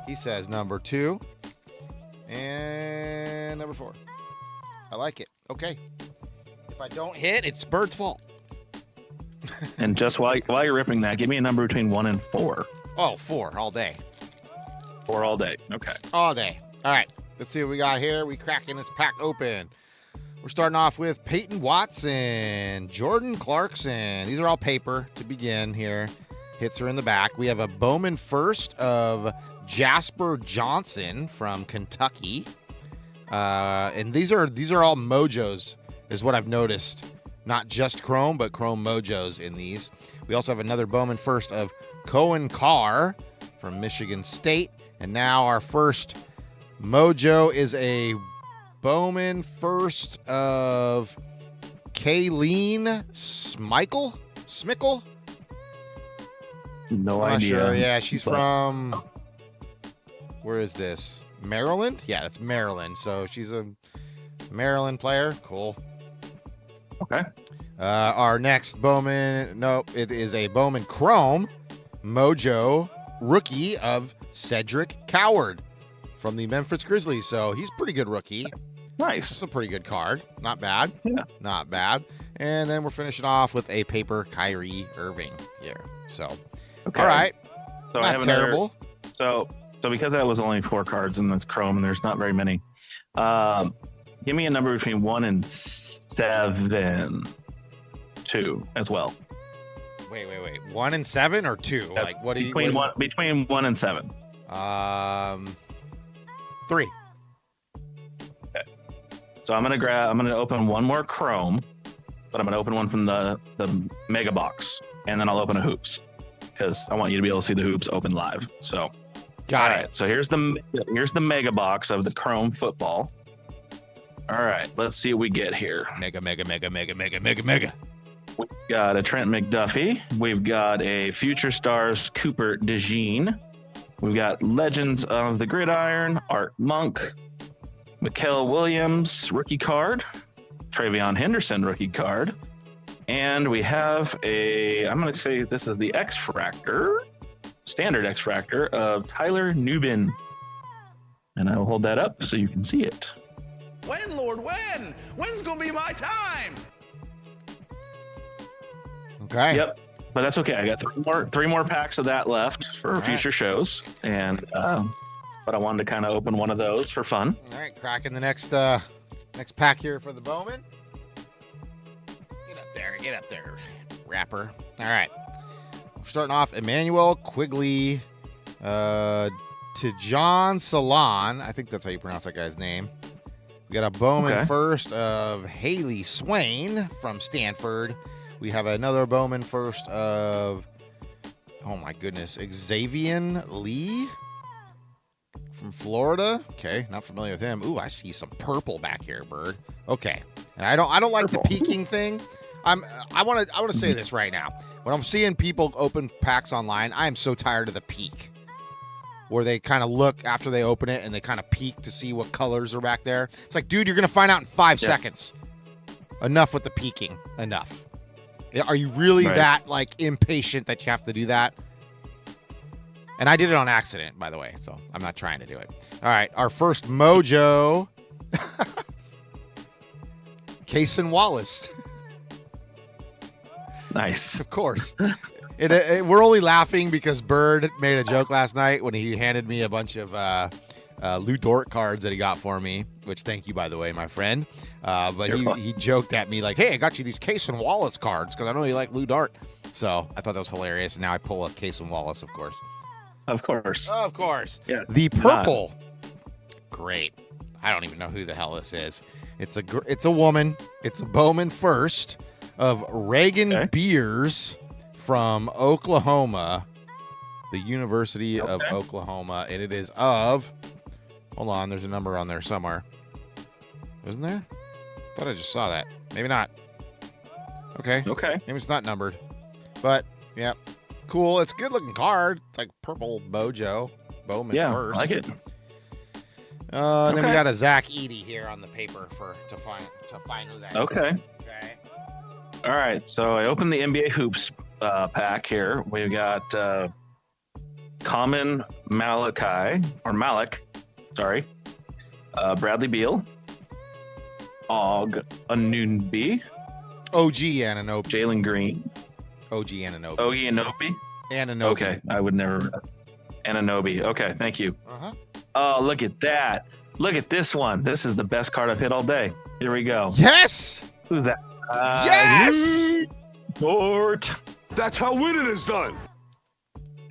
He says number 2 and number 4. I like it. Okay. If I don't hit, it's Bird's fault. And just while you're ripping that, give me a number between 1 and 4. Oh, 4 all day. 4 all day. Okay. All day. All right. Let's see what we got here. We cracking this pack open. We're starting off with Peyton Watson, Jordan Clarkson. These are all paper to begin here. Hits are in the back. We have a Bowman first of Jasper Johnson from Kentucky. And these are all Mojos, is what I've noticed. Not just Chrome, but Chrome Mojos in these. We also have another Bowman first of Cohen Carr from Michigan State. And now our first Mojo is a Bowman first of Kayleen Smickle? No I'm idea. not sure. Yeah, she's from, where is this? Maryland? Yeah, that's Maryland. So she's a Maryland player. Cool. Okay. Our next Bowman, it is a Bowman Chrome Mojo rookie of Cedric Coward from the Memphis Grizzlies. So he's a pretty good rookie. Nice. It's a pretty good card. Not bad. Yeah. Not bad. And then we're finishing off with a paper Kyrie Irving here. So, Okay. all right. So Not I have terrible. So because that was only 4 cards and that's Chrome and there's not very many, give me a number between 1 and 7. 2 as well. Wait. 1 and 7 or 2? Like what do you between 1 and 7? 3. Okay. So I'm gonna open one more Chrome, but I'm gonna open one from the mega box, and then I'll open a hoops because I want you to be able to see the hoops open live. So Got it. All right, so here's the mega box of the Chrome football. All right, let's see what we get here. Mega. We've got a Trent McDuffie. We've got a Future Stars Cooper DeJean. We've got Legends of the Gridiron, Art Monk, Mikael Williams, rookie card, Travion Henderson, rookie card. And we have I'm going to say this is the X-Fractor, standard X-Fractor of Tyler Nubin. And I will hold that up so you can see it. When, Lord, when? When's gonna be my time? Okay. Yep, but that's okay. I got three more packs of that left for future shows, and but I wanted to kind of open one of those for fun. All right, cracking the next pack here for the Bowman. Get up there, rapper. All right, we're starting off Emmanuel Quigley to John Salon. I think that's how you pronounce that guy's name. We got a Bowman first of Haley Swain from Stanford. We have another Bowman first of, oh my goodness, Xavier Lee from Florida. Okay, not familiar with him. Ooh, I see some purple back here, Bird. Okay, and I don't like the peeking thing. I want to say this right now. When I'm seeing people open packs online, I am so tired of the peek, where they kind of look after they open it and they kind of peek to see what colors are back there. It's like, dude, you're gonna find out in 5 seconds. Enough with the peeking. Enough. Are you really that like impatient that you have to do that? And I did it on accident, by the way, so I'm not trying to do it. All right, our first Mojo, Cason Wallace. Nice, of course. We're only laughing because Bird made a joke last night when he handed me a bunch of Lou Dort cards that he got for me, which thank you, by the way, my friend. But he joked at me like, hey, I got you these Cason Wallace cards because I know you like Lou Dort. So I thought that was hilarious. And now I pull up Cason Wallace, of course. Of course. Of course. Yeah. The purple. Great. I don't even know who the hell this is. It's a woman. It's a Bowman first of Reagan Beers from Oklahoma, the University of Oklahoma. And it is of, hold on, there's a number on there somewhere. Isn't there? I thought I just saw that. Maybe not. Okay. Maybe it's not numbered. But, yeah. Cool. It's a good looking card. It's like purple Bowman first. I like it. And then we got a Zach Edey here on the paper to find who that is. Okay. All right. So I opened the NBA Hoops pack here. We've got Common Malik, Bradley Beal, Og Anunoby, OG Anunoby, Jalen Green, OG Anunoby, Anunoby. Okay, I would never. Anunoby. Okay, thank you. Oh, look at that! Look at this one. This is the best card I've hit all day. Here we go. Yes. Who's that? Yes. Dort. That's how winning is done.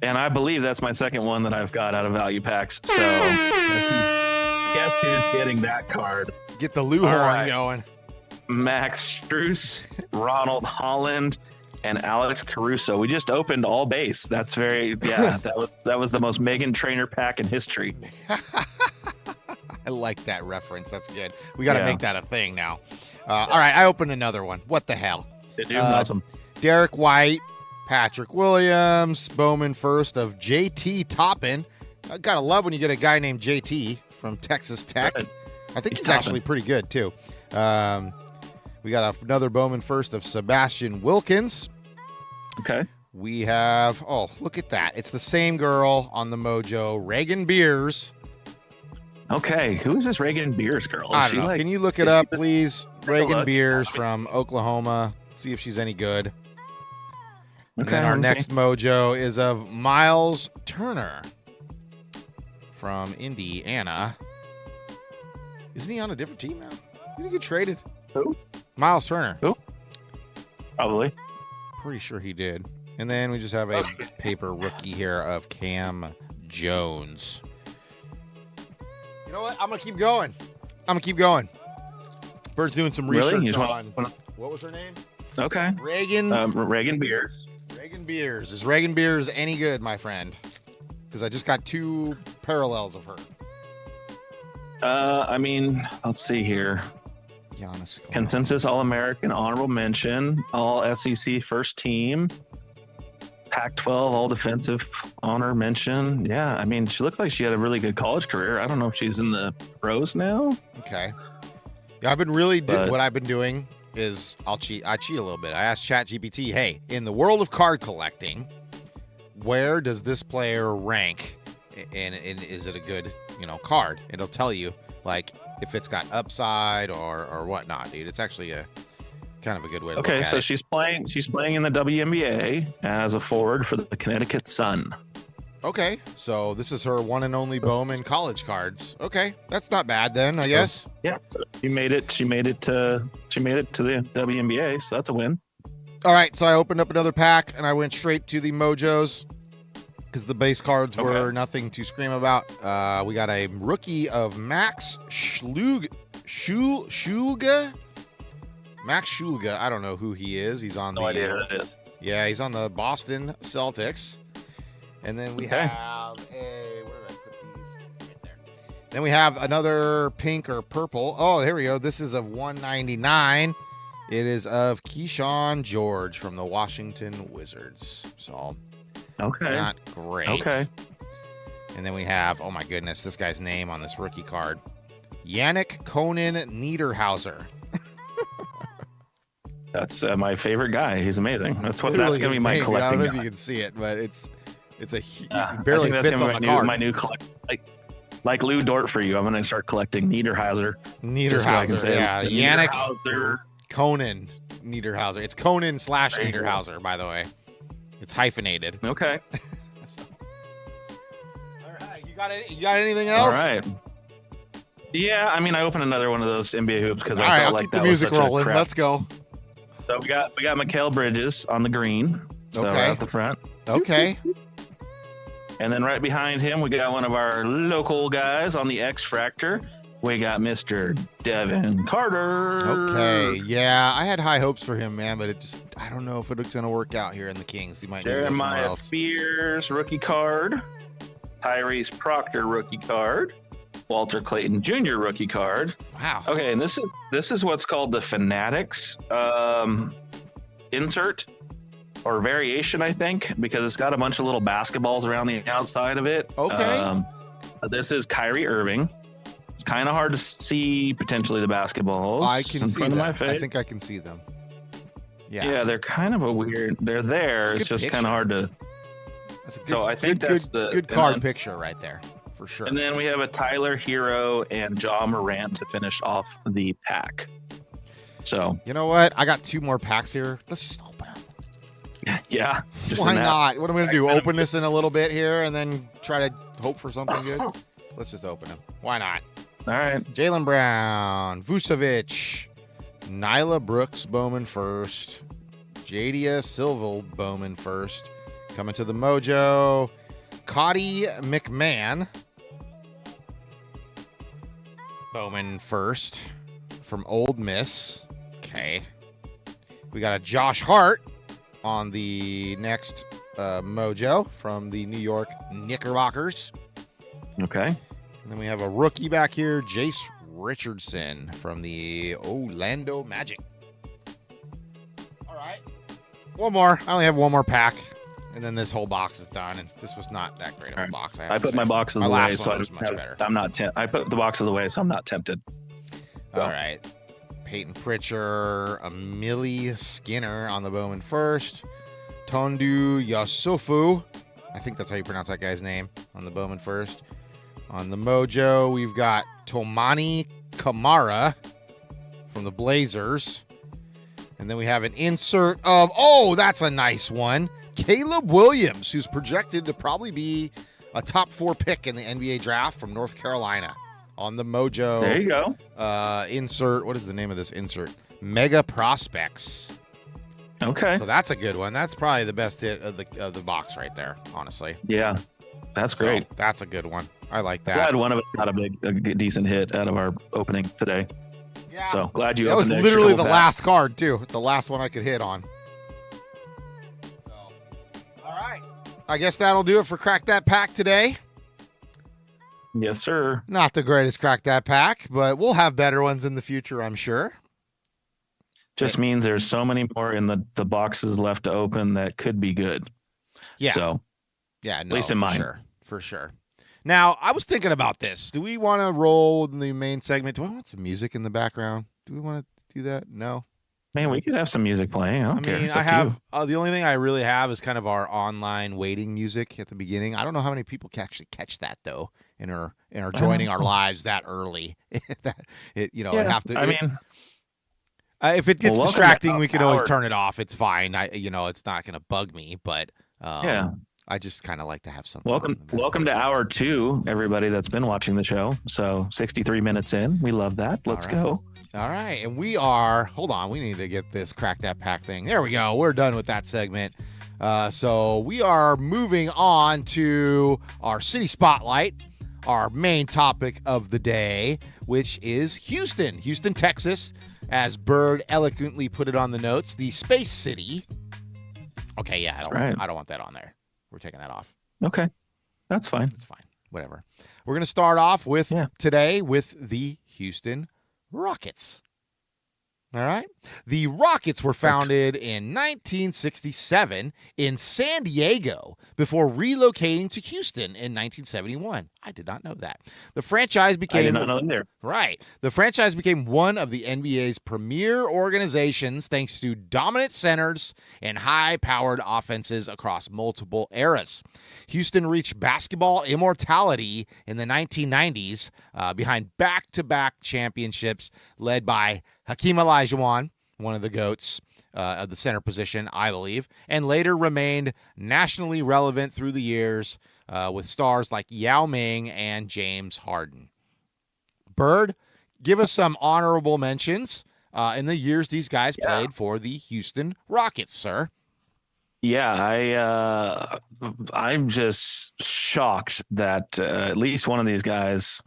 And I believe that's my second one that I've got out of value packs. So guess who's getting that card? Get the Lou horn going. Max Strus, Ronald Holland, and Alex Caruso. We just opened all base. That's that was the most Megan Trainor pack in history. I like that reference. That's good. We got to make that a thing now. All right, I opened another one. What the hell? Awesome. Derek White, Patrick Williams, Bowman first of JT Toppin. I gotta love when you get a guy named JT from Texas Tech. Right. I think he's actually pretty good too. We got another Bowman first of Sebastian Wilkins. Okay. We have, look at that. It's the same girl on the Mojo, Reagan Beers. Okay, who is this Reagan Beers girl? I don't know. Can you look it up, please? Reagan Beers from Oklahoma. See if she's any good. Okay. And then our next Mojo is of Miles Turner from Indiana. Isn't he on a different team now? Did he get traded? Who? Miles Turner. Who? Probably. Pretty sure he did. And then we just have a paper rookie here of Cam Jones. You know what? I'm going to keep going. Bird's doing some research on... What was her name? Okay. Reagan Beers. Reagan Beers. Is Reagan Beers any good, my friend? Because I just got 2 parallels of her. Let's see here. Giannis. Consensus All-American, honorable mention, all SEC first team, Pac-12 all defensive honor mention. Yeah, she looked like she had a really good college career. I don't know if she's in the pros now. Okay. Yeah, I've been what I've been doing is I cheat a little bit. I asked ChatGPT, hey, in the world of card collecting, where does this player rank? And is it a good, card? It'll tell you, like, if it's got upside or whatnot, dude. It's actually a kind of a good way to look at it. Okay, so she's playing in the WNBA as a forward for the Connecticut Sun. Okay, so this is her one and only Bowman college cards. Okay, that's not bad then, I guess. Yeah, so she made it to the WNBA, so that's a win. All right, so I opened up another pack and I went straight to the Mojos because the base cards were nothing to scream about. We got a rookie of Max Shulga. Max Shulga. I don't know who he is. He's on no idea who it is. Yeah, he's on the Boston Celtics. And then we have where did I put these? Right there. Then we have another pink or purple. Oh, here we go. This is of 199. It is of Keyshawn George from the Washington Wizards. So, not great. Okay. And then we have, oh my goodness, this guy's name on this rookie card. Yannick Conan Niederhauser. That's my favorite guy. He's amazing. That's going to be my collecting. I don't know if you can see it, but it's barely fits on the card. My new collect, like Lou Dort for you. I'm going to start collecting Niederhauser. Yeah. Yannick Conan Niederhauser. It's Conan / Niederhauser, by the way. It's hyphenated. Okay. All right. You got anything else? All right. Yeah, I opened another one of those NBA hoops because I felt like that was such a crap. All right, I'll keep the music rolling. Let's go. So we got Mikal Bridges on the green. So right at the front. Okay. And then right behind him, we got one of our local guys on the X Fractor. We got Mr. Devin Carter. Okay. Yeah, I had high hopes for him, man, but I don't know if it's going to work out here in the Kings. He might need to go somewhere else. Spears rookie card. Tyrese Proctor rookie card. Walter Clayton Jr. rookie card. Wow. Okay, and this is what's called the Fanatics insert or variation, I think, because it's got a bunch of little basketballs around the outside of it. Okay. This is Kyrie Irving. It's kind of hard to see potentially the basketballs. I can see them. I think I can see them. Yeah. Yeah, they're kind of a weird. They're there. It's just kind of hard to. That's a good, I think that's the good card picture right there. For sure. And then we have a Tyler Hero and Ja Morant to finish off the pack. So you know what? I got 2 more packs here. Let's just open them. Yeah. Why not? What am I going to do? Open this in a little bit here and then try to hope for something good? Let's just open them. Why not? All right. Jaylen Brown, Vucevic, Nyla Brooks Bowman first, Jadia Silva Bowman first. Coming to the Mojo, Cody McMahon. Bowman first from Old Miss. Okay. We got a Josh Hart on the next Mojo from the New York Knickerbockers. Okay. And then we have a rookie back here, Jace Richardson from the Orlando Magic. All right. One more. I only have one more pack. And then this whole box is done. And this was not that great of a box. I put my boxes away, so I'm not. I put the boxes away, so I'm not tempted. So. All right. Peyton Pritchard, Emily Skinner on the Bowman first. Tondu Yasufu. I think that's how you pronounce that guy's name on the Bowman first. On the Mojo, we've got Tomani Kamara from the Blazers. And then we have an insert of, that's a nice one. Caleb Williams, who's projected to probably be a top 4 pick in the NBA draft from North Carolina. On the Mojo. There you go. Insert. What is the name of this insert? Mega Prospects. Okay. So that's a good one. That's probably the best hit of the box right there, honestly. Yeah. That's great. So that's a good one. I like that. Glad one of us got a decent hit out of our opening today. Yeah. So glad you that was literally the last card, too. The last one I could hit on. So, all right. I guess that'll do it for Crack That Pack today. Yes, sir. Not the greatest Crack That Pack, but we'll have better ones in the future, I'm sure. Just means there's so many more in the boxes left to open that could be good. Yeah. So, yeah, at least in mine. For sure. Now, I was thinking about this. Do we want to roll in the main segment? Do I want some music in the background? Do we want to do that? No. Man, we could have some music playing. I don't care. I have the only thing I really have is kind of our online waiting music at the beginning. I don't know how many people can actually catch that though, and are joining our lives that early. Have to. I mean, if it gets distracting, we can always turn it off. It's fine. It's not going to bug me, but I just kind of like to have something. Welcome to hour 2, everybody that's been watching the show. So 63 minutes in, we love that. Let's go. All right, and we are. Hold on, we need to get this Crack That Pack thing. There we go. We're done with that segment. So we are moving on to our city spotlight, our main topic of the day, which is Houston, Texas, as Bird eloquently put it on the notes, the Space City. Okay, yeah, I don't want that on there. We're taking that off. Okay, that's fine. It's fine. Whatever. We're going to start off with today with the Houston Rockets. All right. The Rockets were founded in 1967 in San Diego before relocating to Houston in 1971. I did not know that. The franchise became I did not know either. Right. The franchise became one of the NBA's premier organizations thanks to dominant centers and high-powered offenses across multiple eras. Houston reached basketball immortality in the 1990s behind back-to-back championships led by Hakeem Olajuwon, one of the GOATs of the center position, I believe, and later remained nationally relevant through the years with stars like Yao Ming and James Harden. Bird, give us some honorable mentions in the years these guys played for the Houston Rockets, sir. Yeah, I'm just shocked that at least one of these guys,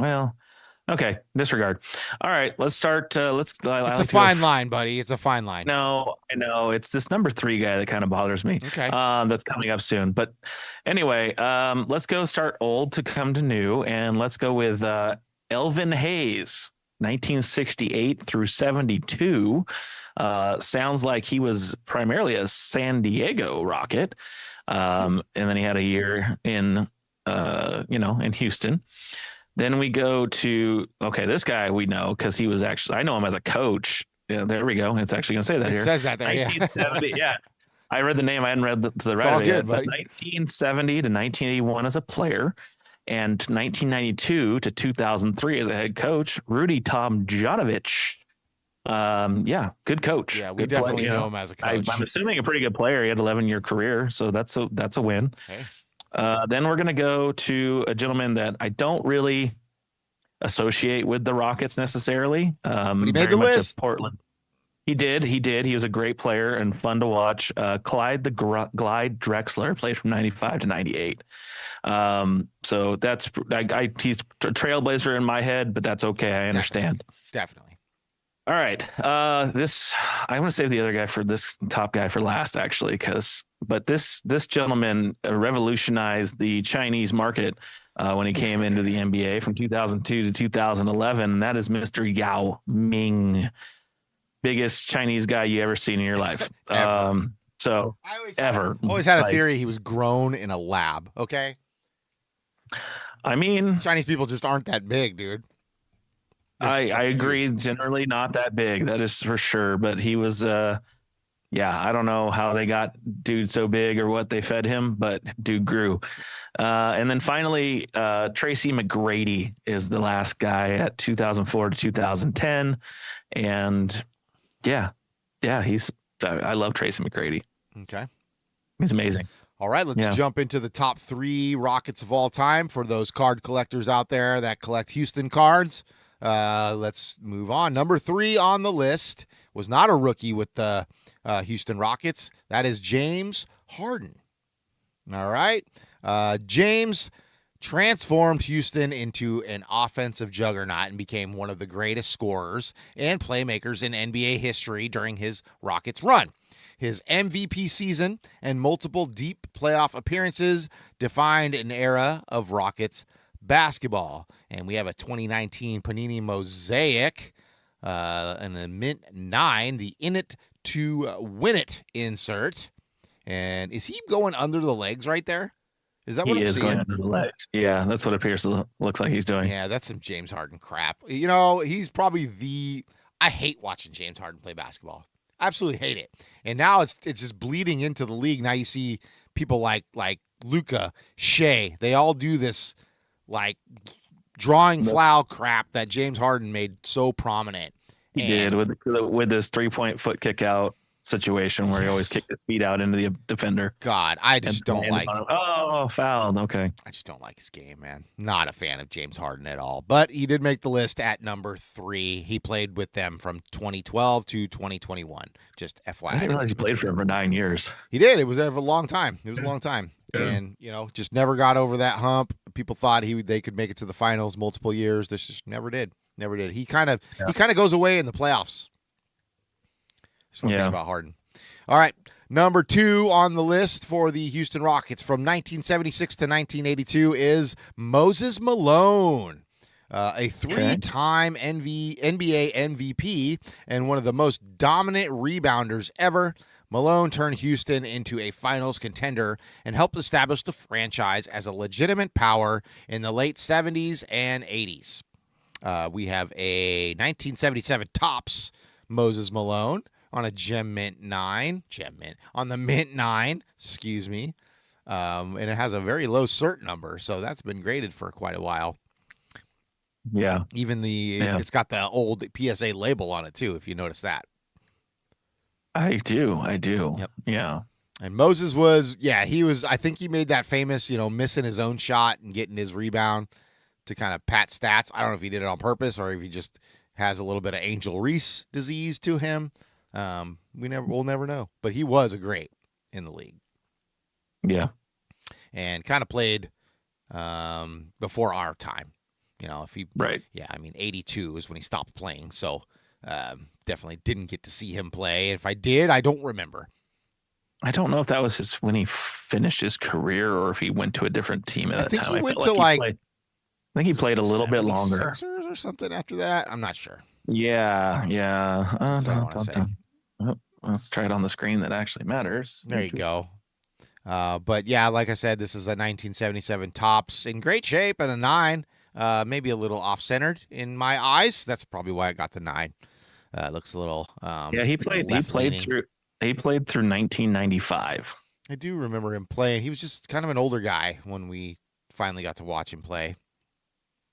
okay, disregard. All right, let's start. It's a fine line, buddy. It's a fine line. No, I know. It's this number 3 guy that kind of bothers me. Okay. That's coming up soon. But anyway, let's go start old to come to new. And let's go with Elvin Hayes, 1968 through 72. Sounds like he was primarily a San Diego Rocket. And then he had a year in Houston. Then we go to, this guy we know because he was I know him as a coach. Yeah, there we go. It's actually going to say that here. It says that there, 1970, yeah. I read the name. I hadn't read to the right of it yet. But 1970 to 1981 as a player and 1992 to 2003 as a head coach, Rudy Tomjanovich. Good coach. Yeah, we definitely know him as a coach. I'm assuming a pretty good player. He had an 11-year career, so that's a win. Okay. Then we're going to go to a gentleman that I don't really associate with the Rockets necessarily. But he made the list. Portland. He did. He was a great player and fun to watch. Clyde Glide Drexler played from 95 to 98. So that's he's a trailblazer in my head, but that's okay. I understand. Definitely. All right. I want to save the other guy for this top guy for last, actually, but this gentleman revolutionized the Chinese market when he came into the NBA from 2002 to 2011. That is Mr. Yao Ming, biggest Chinese guy you ever seen in your life. So I always had a theory he was grown in a lab. Okay. I mean, Chinese people just aren't that big, dude. I agree. Generally not that big. That is for sure. But he was, I don't know how they got dude so big or what they fed him, but dude grew. And then finally, Tracy McGrady is the last guy at 2004 to 2010. And I love Tracy McGrady. Okay. He's amazing. All right, let's jump into the top 3 Rockets of all time for those card collectors out there that collect Houston cards. Let's move on. Number 3 on the list was not a rookie with the Houston Rockets. That is James Harden. All right. James transformed Houston into an offensive juggernaut and became one of the greatest scorers and playmakers in NBA history during his Rockets run. His MVP season and multiple deep playoff appearances defined an era of Rockets basketball. And we have a 2019 Panini Mosaic and the Mint 9, the In It to Win It insert. And is he going under the legs right there? Is that what he I'm is seeing? going under the legs? Yeah, that's what it appears to looks like he's doing. Yeah, that's some James Harden crap. You know, he's probably I hate watching James Harden play basketball. Absolutely hate it. And now it's just bleeding into the league. Now you see people like Luka, Shea. They all do this like drawing foul crap that James Harden made so prominent. He did with this 3-point foot kick out situation where he always kicked his feet out into the defender. God, I just don't like. Oh, fouled. Okay. I just don't like his game, man. Not a fan of James Harden at all. But he did make the list at number 3. He played with them from 2012 to 2021. Just FYI. I didn't realize he played for him for 9 years. He did. It was a long time. And, just never got over that hump. People thought they could make it to the finals multiple years. This just never did. Never did. He kind of goes away in the playoffs. That's one thing about Harden. All right. Number 2 on the list for the Houston Rockets from 1976 to 1982 is Moses Malone, a 3-time NBA MVP and one of the most dominant rebounders ever. Malone turned Houston into a finals contender and helped establish the franchise as a legitimate power in the late 70s and 80s. We have a 1977 Topps Moses Malone on a Mint 9, on the Mint 9, excuse me. And it has a very low cert number, so that's been graded for quite a while. Yeah. Even it's got the old PSA label on it too, if you notice that. I do. Yep. Yeah. And Moses I think he made that famous, missing his own shot and getting his rebound to kind of pat stats. I don't know if he did it on purpose or if he just has a little bit of Angel Reese disease to him. We'll never know, but he was a great in the league. Yeah. And kind of played, before our time, right. Yeah. I mean, 82 is when he stopped playing. So, definitely didn't get to see him play. If I did, I don't remember. I don't know if that was when he finished his career or if he went to a different team at that time. I think he played a little bit longer. Sixers or something after that. I'm not sure. Yeah. That's what I want to say. Let's try it on the screen that actually matters. There you go. But yeah, like I said, this is a 1977 Topps in great shape and a 9. Maybe a little off-centered in my eyes. That's probably why I got the 9. Looks a little. He played through 1995. I do remember him playing. He was just kind of an older guy when we finally got to watch him play.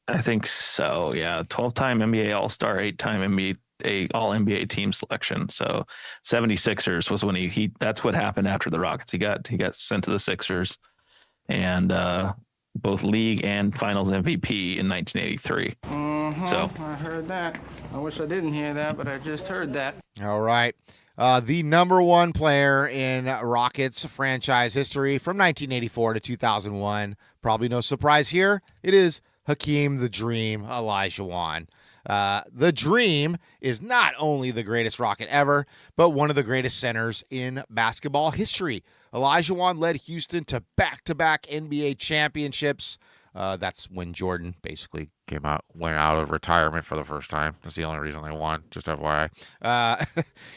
I think so. Yeah, 12-time NBA All-Star, 8-time NBA All-NBA team selection. So 76ers was when he that's what happened after the Rockets. He got sent to the Sixers and both league and finals MVP in 1983. So I heard that. I wish I didn't hear that, but I just heard that. All right. The number 1 player in Rockets franchise history from 1984 to 2001. Probably no surprise here. It is Hakeem the Dream Olajuwon. The Dream is not only the greatest Rocket ever, but one of the greatest centers in basketball history. Olajuwon led Houston to back-to-back NBA championships That's when Jordan basically went out of retirement for the first time. That's the only reason they won, just FYI.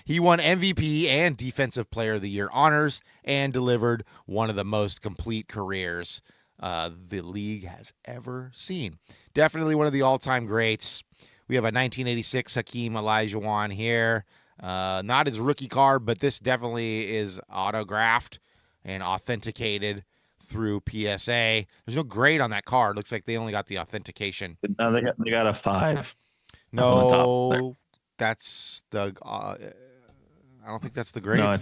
He won MVP and Defensive Player of the Year honors and delivered one of the most complete careers the league has ever seen. Definitely one of the all-time greats. We have a 1986 Hakeem Olajuwon here. Not his rookie card, but this definitely is autographed and authenticated through PSA. There's no grade on that card. Looks like they only got the authentication. No, they got a 5. No, that's the. I don't think that's the grade. No,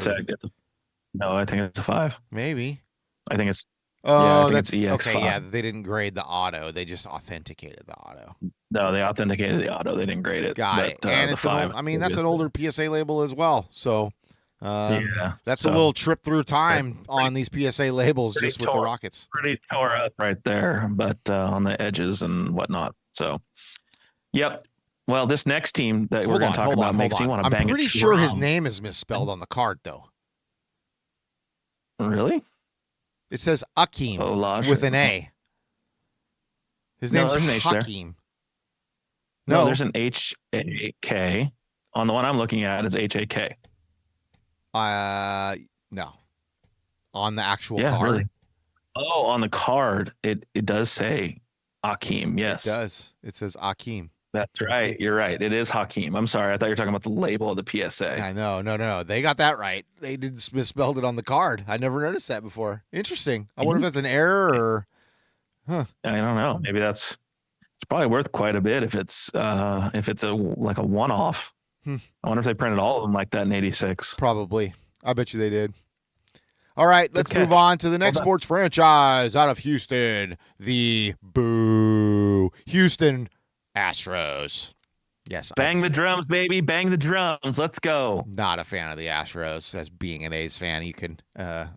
no, I think it's a 5. Maybe. I think it's. Oh, yeah, that's EX5. okay. Yeah, they didn't grade the auto. They just authenticated the auto. No, they authenticated the auto. They didn't grade it. Got it. And it's 5. That's an older PSA label as well. So. That's a little trip through time on these PSA labels just with the Rockets. Pretty tore up right there, but on the edges and whatnot. So, yep. Well, this next team that we're going to talk about makes me want to bang. I'm pretty sure his name is misspelled on the card, though. Really? It says Akeem with an A. His name's Hakeem. No, there's an H-A-K. On the one I'm looking at, it's H-A-K. No. On the actual card. Really? Oh, on the card, it does say Akeem. Yes, it does. It says Akeem. That's right. You're right. It is Hakeem. I'm sorry. I thought you were talking about the label of the PSA. I know. No. They got that right. They did misspelled it on the card. I never noticed that before. Interesting. I wonder if that's an error or. Huh. I don't know. Maybe it's probably worth quite a bit if it's a one-off. I wonder if they printed all of them like that in 86. Probably. I bet you they did. All right, let's move on to the next sports franchise out of Houston, the Houston Astros. Yes. Bang the drums, baby. Bang the drums. Let's go. Not a fan of the Astros. As being an A's fan, you can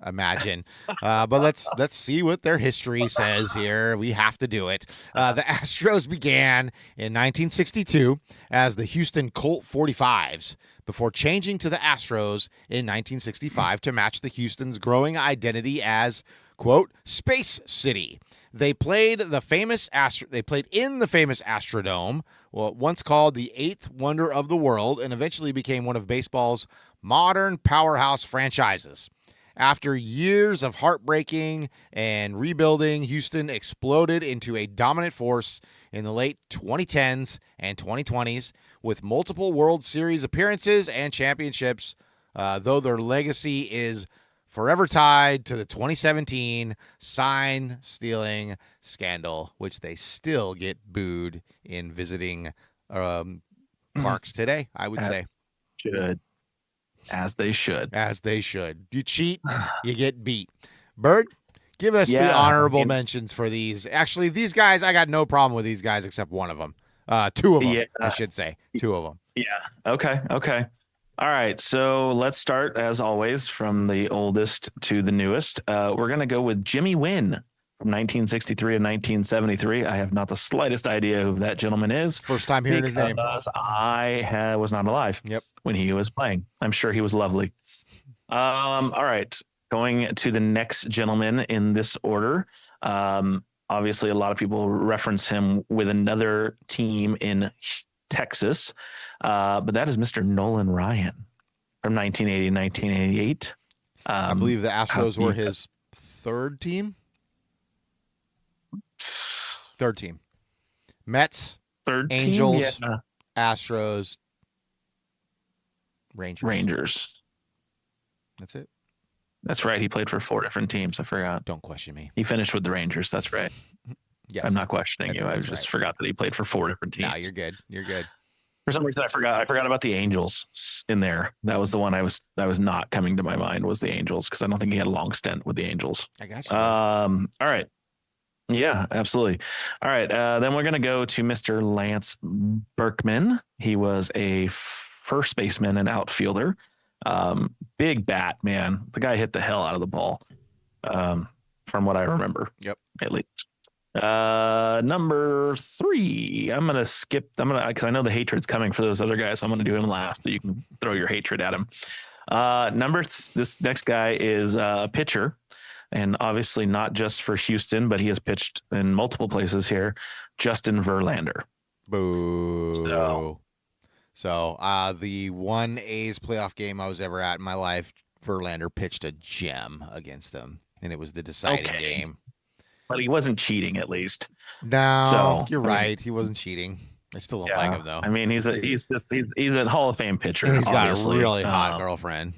imagine. But let's see what their history says here. We have to do it. The Astros began in 1962 as the Houston Colt 45s before changing to the Astros in 1965 to match the Houston's growing identity as, quote, Space City. They played in the famous Astrodome, once called the eighth wonder of the world, and eventually became one of baseball's modern powerhouse franchises. After years of heartbreaking and rebuilding, Houston exploded into a dominant force in the late 2010s and 2020s with multiple World Series appearances and championships, though their legacy is forever tied to the 2017 sign-stealing scandal, which they still get booed in visiting parks today, I would say. As they should. You cheat, you get beat. Bird, give us the honorable mentions for these. Actually, these guys, I got no problem with these guys except one of them. Two of them, I should say. Two of them. Yeah. Okay. All right, so let's start, as always, from the oldest to the newest. We're going to go with Jimmy Wynn from 1963 and 1973. I have not the slightest idea who that gentleman is. First time hearing his name. I was not alive when he was playing. I'm sure he was lovely. All right, going to the next gentleman in this order. Obviously, a lot of people reference him with another team in Texas, but that is Mr. Nolan Ryan from 1980 and 1988. I believe the Astros were his third team. Mets, Angels, Astros, Rangers. That's it. That's right. He played for 4 different teams. I forgot. Don't question me. He finished with the Rangers. That's right. Yes. I'm not questioning you. I just forgot that he played for 4 different teams. No, you're good. For some reason, I forgot about the Angels in there. That was the one I was not coming to my mind, was the Angels, because I don't think he had a long stint with the Angels. I got you. All right. Yeah, absolutely. All right. Then we're going to go to Mr. Lance Berkman. He was a first baseman and outfielder. Big bat, man. The guy hit the hell out of the ball, from what I remember. Yep. At least. Number 3. I'm gonna skip. Because I know the hatred's coming for those other guys. So I'm gonna do him last, so you can throw your hatred at him. This next guy is a pitcher. and obviously not just for Houston, but he has pitched in multiple places here, Justin Verlander. Boo. So the one A's playoff game I was ever at in my life, Verlander pitched a gem against them, and it was the deciding game. But he wasn't cheating, at least. No, you're right. He wasn't cheating. I still don't like him, though. I mean, he's a Hall of Fame pitcher. He's obviously. got a really hot girlfright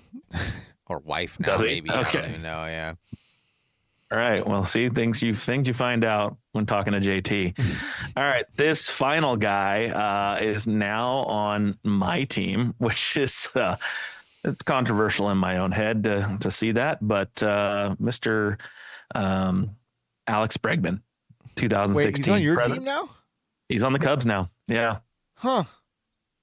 or wife now, maybe. Okay. I don't even know. Yeah. All right. Well, see, things you find out when talking to JT. All right. This final guy is now on my team, which is it's controversial in my own head to see that. But Mr. Alex Bregman, 2016. Wait, he's on your team now? He's on the Cubs now. Yeah. Huh.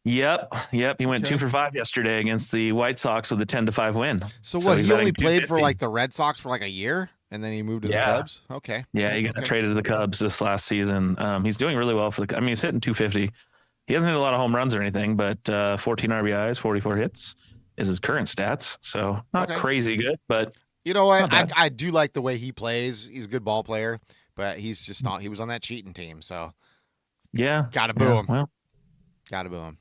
Yep. He went 2 for 5 yesterday against the White Sox with a 10-5 win. So what? He only played for like the Red Sox for like a year, and then he moved to the Cubs. Okay. Yeah, he got traded to the Cubs this last season. He's doing really well for the. I mean, he's hitting 250. He hasn't hit a lot of home runs or anything, but 14 RBIs, 44 hits is his current stats. So not crazy good, but you know what? I do like the way he plays. He's a good ball player, but he's just not. He was on that cheating team, so gotta boo him. Well, gotta boo him.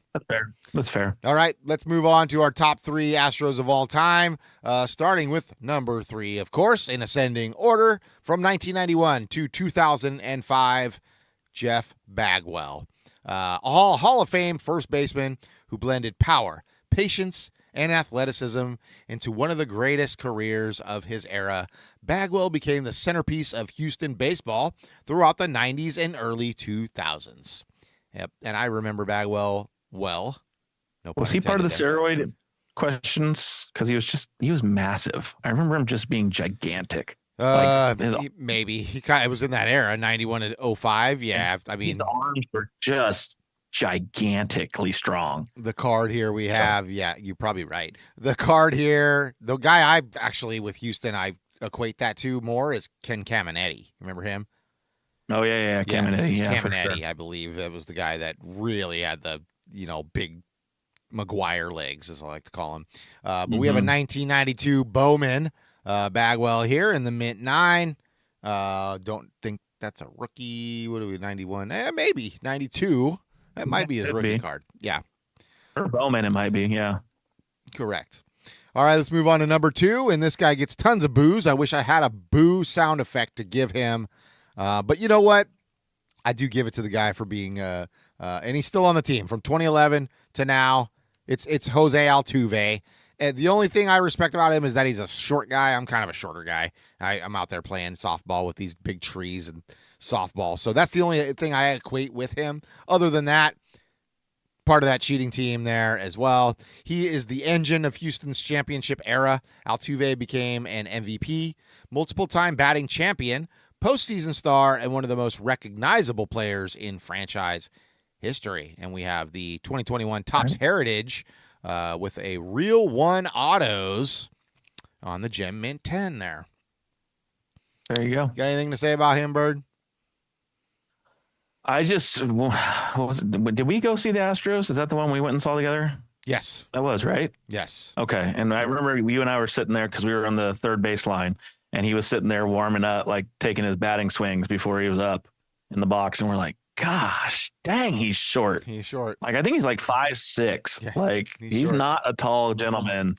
That's fair. All right, let's move on to our top 3 Astros of all time, starting with number 3, of course, in ascending order from 1991 to 2005, Jeff Bagwell, a Hall of Fame first baseman who blended power, patience, and athleticism into one of the greatest careers of his era. Bagwell became the centerpiece of Houston baseball throughout the 90s and early 2000s. Yep, and I remember Bagwell well. No, was he part of the steroid questions? Because he was massive. I remember him just being gigantic. Maybe he kind of was in that era, 91 to 05. Yeah, I mean, his arms were just gigantically strong. The card here we have, you're probably right. The card here, the guy I actually with Houston, I equate that to more is Ken Caminiti. Remember him? Oh yeah, Caminiti. Yeah, Caminiti, sure. I believe that was the guy that really had the big McGuire legs, as I like to call him. But we have a 1992 Bowman Bagwell here in the mint 9. Don't think that's a rookie. What are we? 91? Maybe 92. That might be his rookie card. Yeah. For Bowman, it might be. Yeah. Correct. All right, let's move on to number 2. And this guy gets tons of boos. I wish I had a boo sound effect to give him. But you know what? I do give it to the guy for being, and he's still on the team from 2011 to now. It's Jose Altuve. And the only thing I respect about him is that he's a short guy. I'm kind of a shorter guy. I'm out there playing softball with these big trees and softball. So that's the only thing I equate with him. Other than that, part of that cheating team there as well. He is the engine of Houston's championship era. Altuve became an MVP, multiple-time batting champion, postseason star, and one of the most recognizable players in franchise history. And we have the 2021 Topps Heritage with a Real One Autos on the Gem Mint 10 there. There you go. Got anything to say about him, Bird? I just, did we go see the Astros? Is that the one we went and saw together? Yes. That was, right? Yes. Okay. And I remember you and I were sitting there because we were on the third baseline, and he was sitting there warming up, like taking his batting swings before he was up in the box. And we're like, gosh, dang, he's short. He's short. Like, I think he's like 5'6". Yeah, like, he's not a tall gentleman.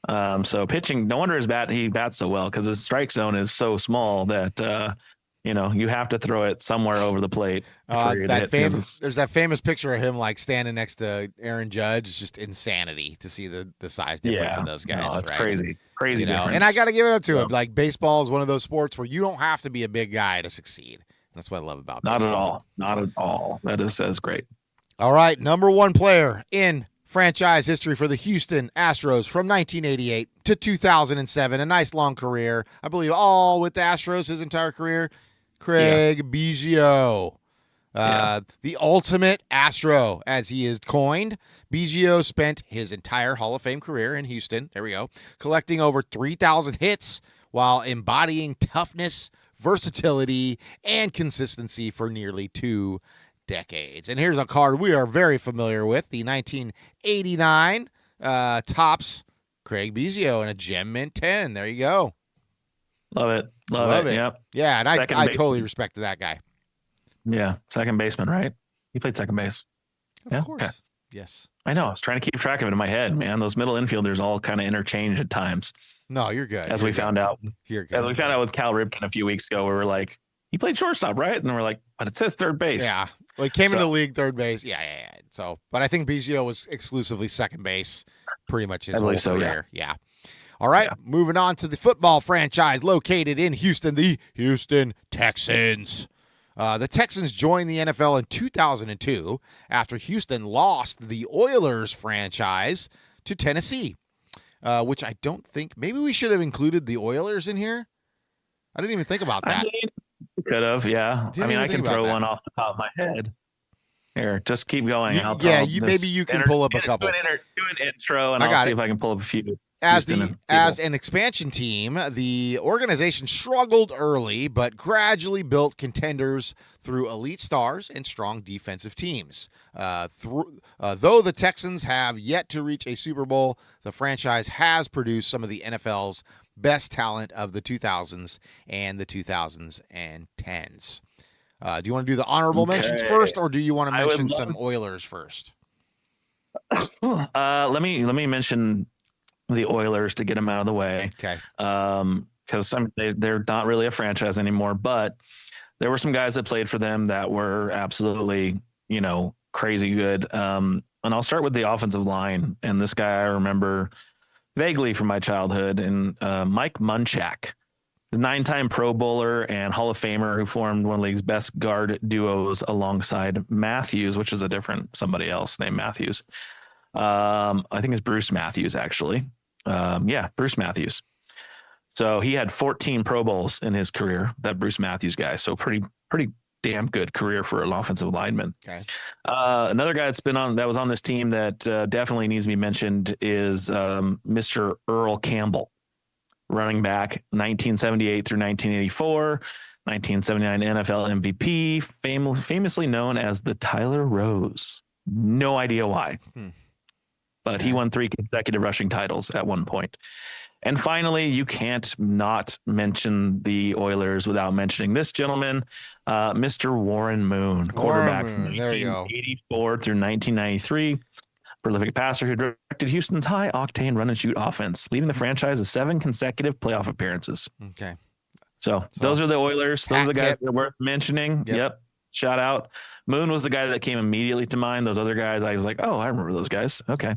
So pitching, no wonder he bats so well, because his strike zone is so small that, you have to throw it somewhere over the plate. There's that famous picture of him like standing next to Aaron Judge. It's just insanity to see the size difference in those guys. No, it's right? crazy difference. And I got to give it up to him. Like, baseball is one of those sports where you don't have to be a big guy to succeed. That's what I love about baseball. Not at all. That's great. All right, number 1 player in franchise history for the Houston Astros from 1988 to 2007. A nice long career. I believe all with the Astros his entire career. Craig Biggio. The ultimate Astro, as he is coined. Biggio spent his entire Hall of Fame career in Houston. There we go. Collecting over 3,000 hits while embodying toughness, versatility, and consistency for nearly 2 decades. And here's a card we are very familiar with, the 1989 Topps Craig Biggio in a Gem Mint 10. There you go. Love it. Love it. Yep. Yeah, and I totally respected that guy. Yeah, second baseman, right? He played second base. Of course. Okay. Yes. I know. I was trying to keep track of it in my head, man. Those middle infielders all kind of interchange at times. No, you're good. As we found out. You're good. As we found out with Cal Ripken a few weeks ago, we were like, he played shortstop, right? And we're like, but it says third base. Yeah. Well, he came into the league third base. Yeah. So, but I think Biggio was exclusively second base pretty much his whole career. Yeah. All right. Yeah. Moving on to the football franchise located in Houston, the Houston Texans. The Texans joined the NFL in 2002 after Houston lost the Oilers franchise to Tennessee, which I don't think – maybe we should have included the Oilers in here. I didn't even think about that. Could have, yeah. I mean, I can throw one off the top of my head. Here, just keep going. Maybe you can pull up a couple. Do an intro, and I'll see if I can pull up a few. As an expansion team, the organization struggled early, but gradually built contenders through elite stars and strong defensive teams. Though the Texans have yet to reach a Super Bowl, the franchise has produced some of the NFL's best talent of the 2000s and the 2010s. Do you want to do the honorable mentions first, or do you want to mention some Oilers first? Let me mention the Oilers to get them out of the way. Okay. Because they're not really a franchise anymore, but there were some guys that played for them that were absolutely, crazy good. And I'll start with the offensive line. And this guy I remember vaguely from my childhood, and Mike Munchak, a 9-time Pro Bowler and Hall of Famer who formed one of the league's best guard duos alongside Matthews, which is a different somebody else named Matthews. I think it's Bruce Matthews, actually. Bruce Matthews. So he had 14 Pro Bowls in his career, that Bruce Matthews guy. So pretty damn good career for an offensive lineman. Okay. Another guy that was on this team that definitely needs to be mentioned is Mr. Earl Campbell, running back 1978 through 1984, 1979 NFL MVP, famously known as the Tyler Rose. No idea why. But he won 3 consecutive rushing titles at one point. And finally, you can't not mention the Oilers without mentioning this gentleman, Mr. Warren Moon, quarterback from 1984 through 1993. Prolific passer who directed Houston's high-octane run-and-shoot offense, leading the franchise to 7 consecutive playoff appearances. Okay. So those are the Oilers. Those are the guys that are worth mentioning. Yep. Shout out. Moon was the guy that came immediately to mind. Those other guys, I was like, oh, I remember those guys. Okay.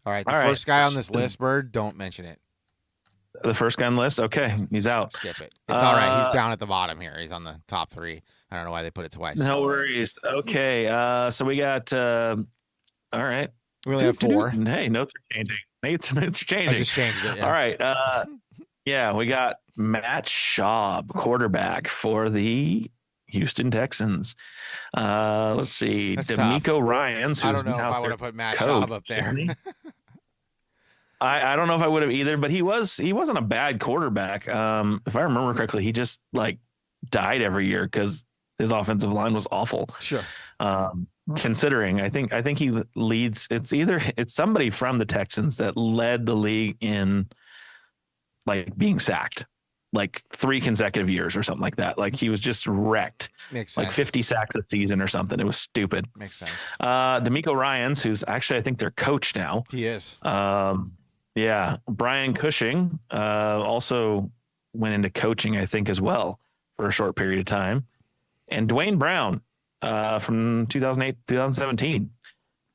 All right. The first guy on this list, Bird, don't mention it. The first guy on the list? Okay. He's out. Skip it. It's all right. He's down at the bottom here. He's on the top 3. I don't know why they put it twice. No worries. Okay. So we got, all right. We only have 4. Hey, notes are changing. Notes are changing. I just changed it. Yeah. All right. We got Matt Schaub, quarterback for the Houston Texans. Let's see. D'Amico Ryans. I don't know if I would have put Matt Schaub up there. I don't know if I would have either, but he wasn't a bad quarterback. If I remember correctly, he just died every year because his offensive line was awful. Sure. Considering, I think he leads. It's somebody from the Texans that led the league in being sacked 3 consecutive years or something like that. He was just wrecked. Makes sense. 50 sacks a season or something. It was stupid. Makes sense. D'Amico Ryans, who's actually I think their coach now. He is. Brian Cushing also went into coaching, I think, as well for a short period of time. And Dwayne Brown from 2008, 2017.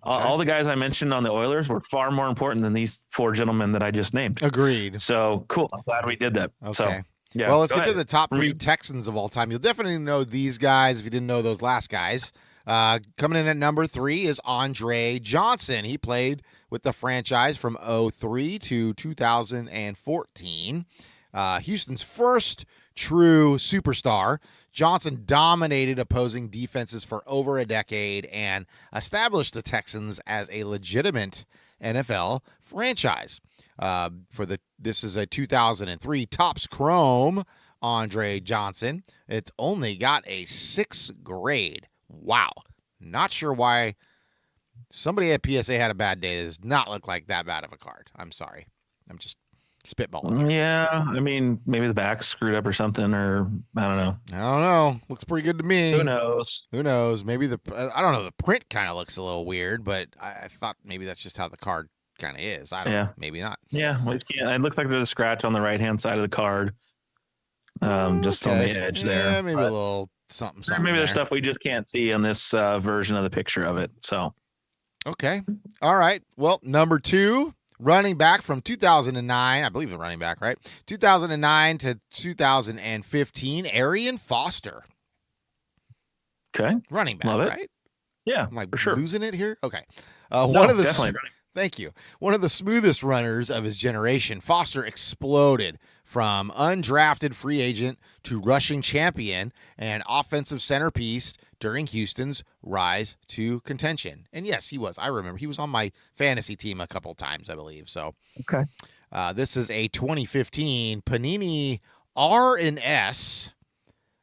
Okay. All the guys I mentioned on the Oilers were far more important than these 4 gentlemen that I just named. Agreed. So cool. I'm glad we did that. Okay. So, yeah. Well, let's get to the top 3 Texans of all time. You'll definitely know these guys if you didn't know those last guys. Coming in at number 3 is Andre Johnson. He played with the franchise from 2003 to 2014. Houston's first true superstar. Johnson dominated opposing defenses for over a decade and established the Texans as a legitimate NFL franchise. This is a 2003 Topps Chrome Andre Johnson. It's only got a 6th grade. Wow. Not sure why somebody at PSA had a bad day. It does not look like that bad of a card. I'm sorry. Spitballing. Yeah, I mean, maybe the back's screwed up or something, or I don't know. I don't know. Looks pretty good to me. Who knows? Who knows? Maybe I don't know. The print kind of looks a little weird, but I thought maybe that's just how the card kind of is. I don't know. Maybe not. Yeah, well, it looks like there's a scratch on the right-hand side of the card, just on the edge there. Yeah, maybe a little something. Maybe there's stuff we just can't see on this version of the picture of it. So, okay. All right. Well, number 2. Running back from 2009, I believe the running back, right? 2009 to 2015, Arian Foster. Okay. Running back, Love it. right? Yeah, I'm for sure. losing it here? Okay. Definitely. Thank you. One of the smoothest runners of his generation, Foster exploded from undrafted free agent to rushing champion and offensive centerpiece during Houston's rise to contention. And yes, he was. I remember he was on my fantasy team a couple times, I believe. So, okay. This is a 2015 Panini R&S.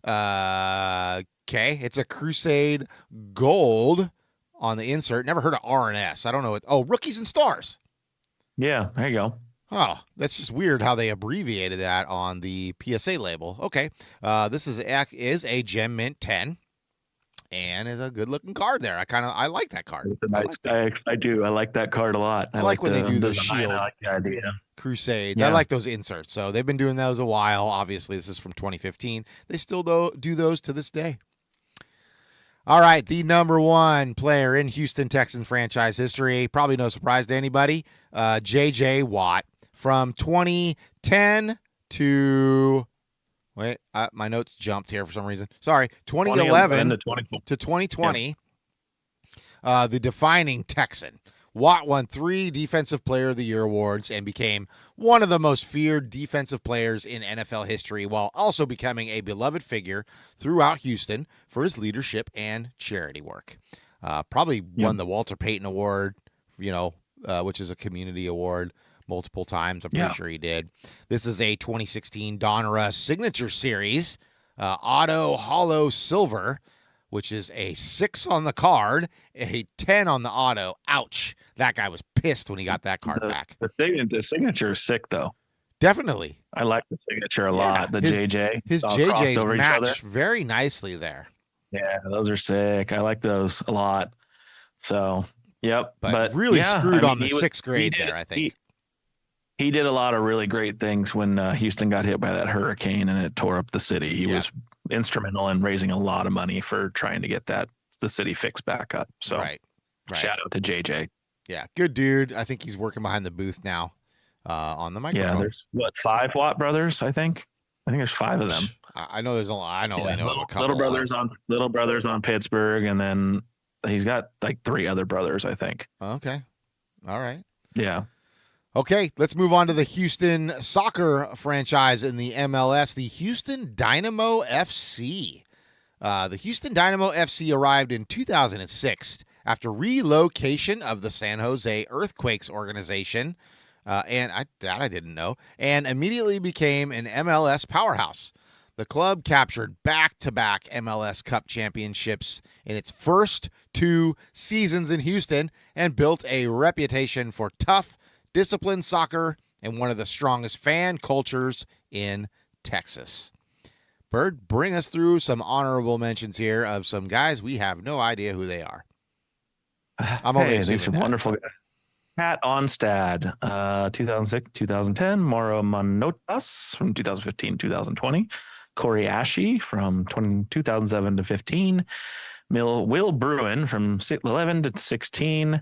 Okay, it's a Crusade Gold on the insert. Never heard of R&S. I don't know. Rookies and Stars. Yeah, there you go. Oh, that's just weird how they abbreviated that on the PSA label. Okay, this is a Gem Mint 10, and is a good-looking card there. I like that card. I do. I like that card a lot. I like when they do the shield. I like the idea. Crusades. Yeah. I like those inserts. So they've been doing those a while. Obviously, this is from 2015. They still do those to this day. All right, the number 1 player in Houston Texans franchise history, probably no surprise to anybody, J.J. Watt. From 2010 to, my notes jumped here for some reason. Sorry, 2011 to 2020, the defining Texan. Watt won 3 Defensive Player of the Year awards and became one of the most feared defensive players in NFL history, while also becoming a beloved figure throughout Houston for his leadership and charity work. Probably won the Walter Payton Award, which is a community award, multiple times. I'm pretty sure he did. This is a 2016 Donruss Signature Series Auto Hollow Silver, which is a 6 on the card, a 10 on the auto. Ouch. That guy was pissed when he got that card back. The signature is sick, though. Definitely. I like the signature a lot. The JJ. His JJs match very nicely there. Yeah, those are sick. I like those a lot. So, yep. But really screwed on the 6th grade there, I think. He did a lot of really great things when Houston got hit by that hurricane and it tore up the city. He was instrumental in raising a lot of money for trying to get the city fixed back up. So right. Shout out to JJ. Yeah, good dude. I think he's working behind the booth now on the microphone. Yeah, there's 5 Watt brothers, I think. I think there's 5 of them. I know there's a lot. I know a couple. Little brothers on Pittsburgh, and then he's got like 3 other brothers, I think. Okay. All right. Yeah. Okay, let's move on to the Houston soccer franchise in the MLS, the Houston Dynamo FC. The Houston Dynamo FC arrived in 2006 after relocation of the San Jose Earthquakes organization, and I didn't know, and immediately became an MLS powerhouse. The club captured back-to-back MLS Cup championships in its first 2 seasons in Houston and built a reputation for tough, disciplined soccer and one of the strongest fan cultures in Texas. Bird, bring us through some honorable mentions here of some guys we have no idea who they are. I'm only assuming these are wonderful guys. Pat Onstad, 2006, 2010. Mauro Manotas from 2015, 2020. Corey Ashe from 2007 to 15. Will Bruin from 11 to 16.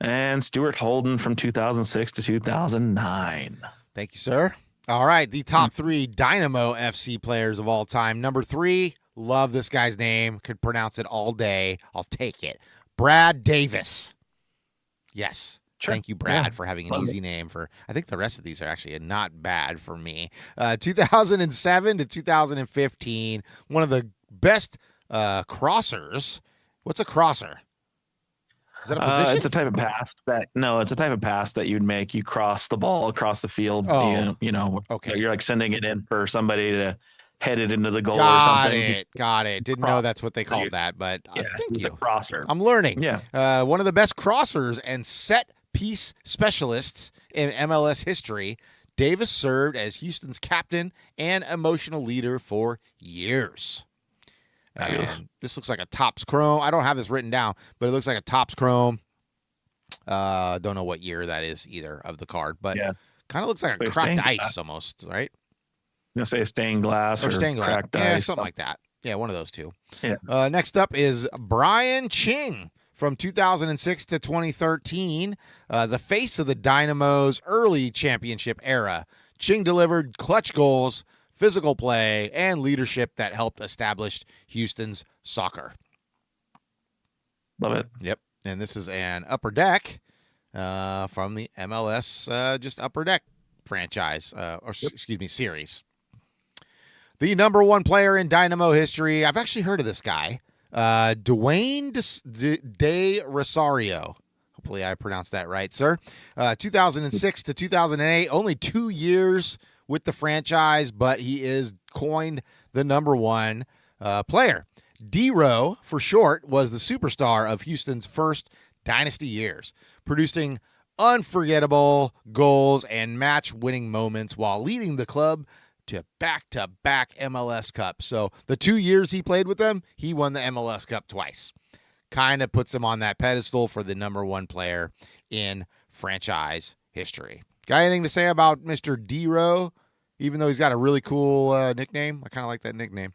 And Stuart Holden from 2006 to 2009. Thank you, sir. All right, the top 3 Dynamo FC players of all time. Number 3, love this guy's name. Could pronounce it all day. I'll take it. Brad Davis. Yes. Sure. Thank you, Brad, for having an easy name. I think the rest of these are actually not bad for me. 2007 to 2015, one of the best crossers. What's a crosser? Is that a position? It's a type of pass that you'd make. You cross the ball across the field. Oh, okay. You're like sending it in for somebody to head it into the goal or something. Got it. Didn't know that's what they called that, but thank you. A crosser. I'm learning. Yeah. One of the best crossers and set piece specialists in MLS history. Davis served as Houston's captain and emotional leader for years. Fabulous. And this looks like a Topps Chrome. I don't have this written down, but it looks like a Topps Chrome. Don't know what year that is either of the card, but kind of looks like a cracked ice almost, right? I'm going to say stained glass or stained glass. Cracked ice. Something like that. Yeah, one of those two. Yeah. Next up is Brian Ching from 2006 to 2013, the face of the Dynamo's early championship era. Ching delivered clutch goals, physical play, and leadership that helped establish Houston's soccer. Love it. Yep. And this is an Upper Deck from the MLS just Upper Deck franchise, series. The number one player in Dynamo history. I've actually heard of this guy, Dwayne De Rosario. Hopefully I pronounced that right, sir. 2006 to 2008, only 2 years with the franchise, but he is coined the number one player. D-Row, for short, was the superstar of Houston's first dynasty years, producing unforgettable goals and match-winning moments while leading the club to back-to-back MLS Cup. So the 2 years he played with them, he won the MLS Cup twice. Kind of puts him on that pedestal for the number one player in franchise history. Got anything to say about Mr. D-Row, even though he's got a really cool nickname? I kind of like that nickname.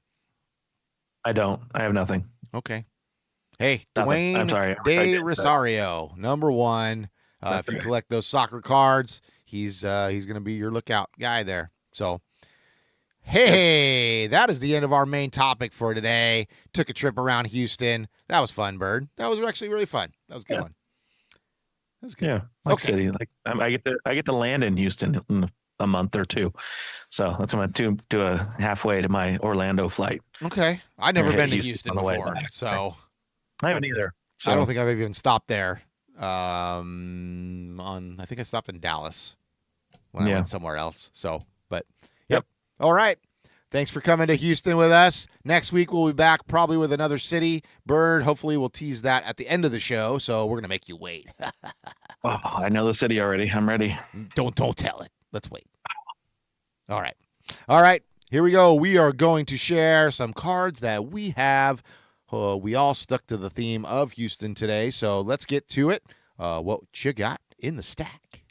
I don't. I have nothing. Okay. Hey, Nothing. I'm sorry. Dwayne De Rosario, number one. If you collect those soccer cards, he's going to be your lookout guy there. So, hey, that is the end of our main topic for today. Took a trip around Houston. That was fun, Bird. That was actually really fun. That was a good one. That was good. Yeah, city. Like I get to land in Houston in a month or two, so that's what I'm going to do a halfway to my Orlando flight. Okay, I've never been to Houston before, so I haven't either. So I don't think I've even stopped there. I think I stopped in Dallas when I went somewhere else. So, but yep. All right. Thanks for coming to Houston with us. Next week, we'll be back probably with another city. Bird, hopefully we'll tease that at the end of the show. So we're going to make you wait. Oh, I know the city already. I'm ready. Don't tell it. Let's wait. All right. Here we go. We are going to share some cards that we have. We all stuck to the theme of Houston today. So let's get to it. What you got in the stack?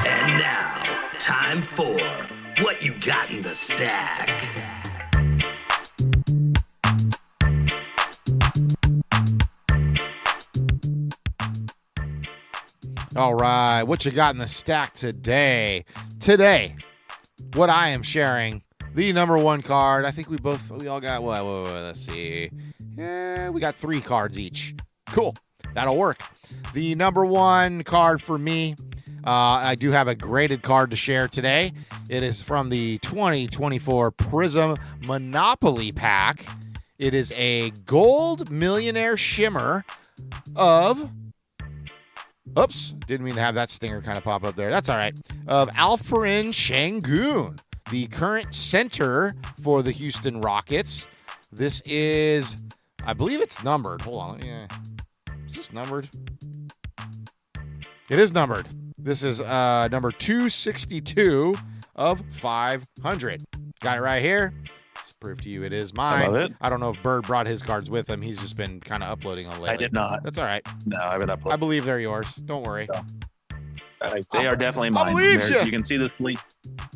And now, time for What You Got in the Stack. All right, what you got in the stack today? Today, what I am sharing, the number one card. I think we all got, let's see. Yeah, we got 3 cards each. Cool, that'll work. The number one card for me, I do have a graded card to share today. It is from the 2024 Prism Monopoly Pack. It is a Gold Millionaire Shimmer of... Oops, didn't mean to have that stinger kind of pop up there. That's all right. Of Alperen Şengün, the current center for the Houston Rockets. This is, I believe it's numbered. Hold on. Yeah. Is this numbered? It is numbered. This is number 262 of 500. Got it right here. Prove to you it is mine. I love it. I don't know if Bird brought his cards with him. He's just been kind of uploading on lately. I did not. That's all right. No, I've been uploading. I believe they're yours. Don't worry. They are definitely mine. I believe you. You can see the sleeve.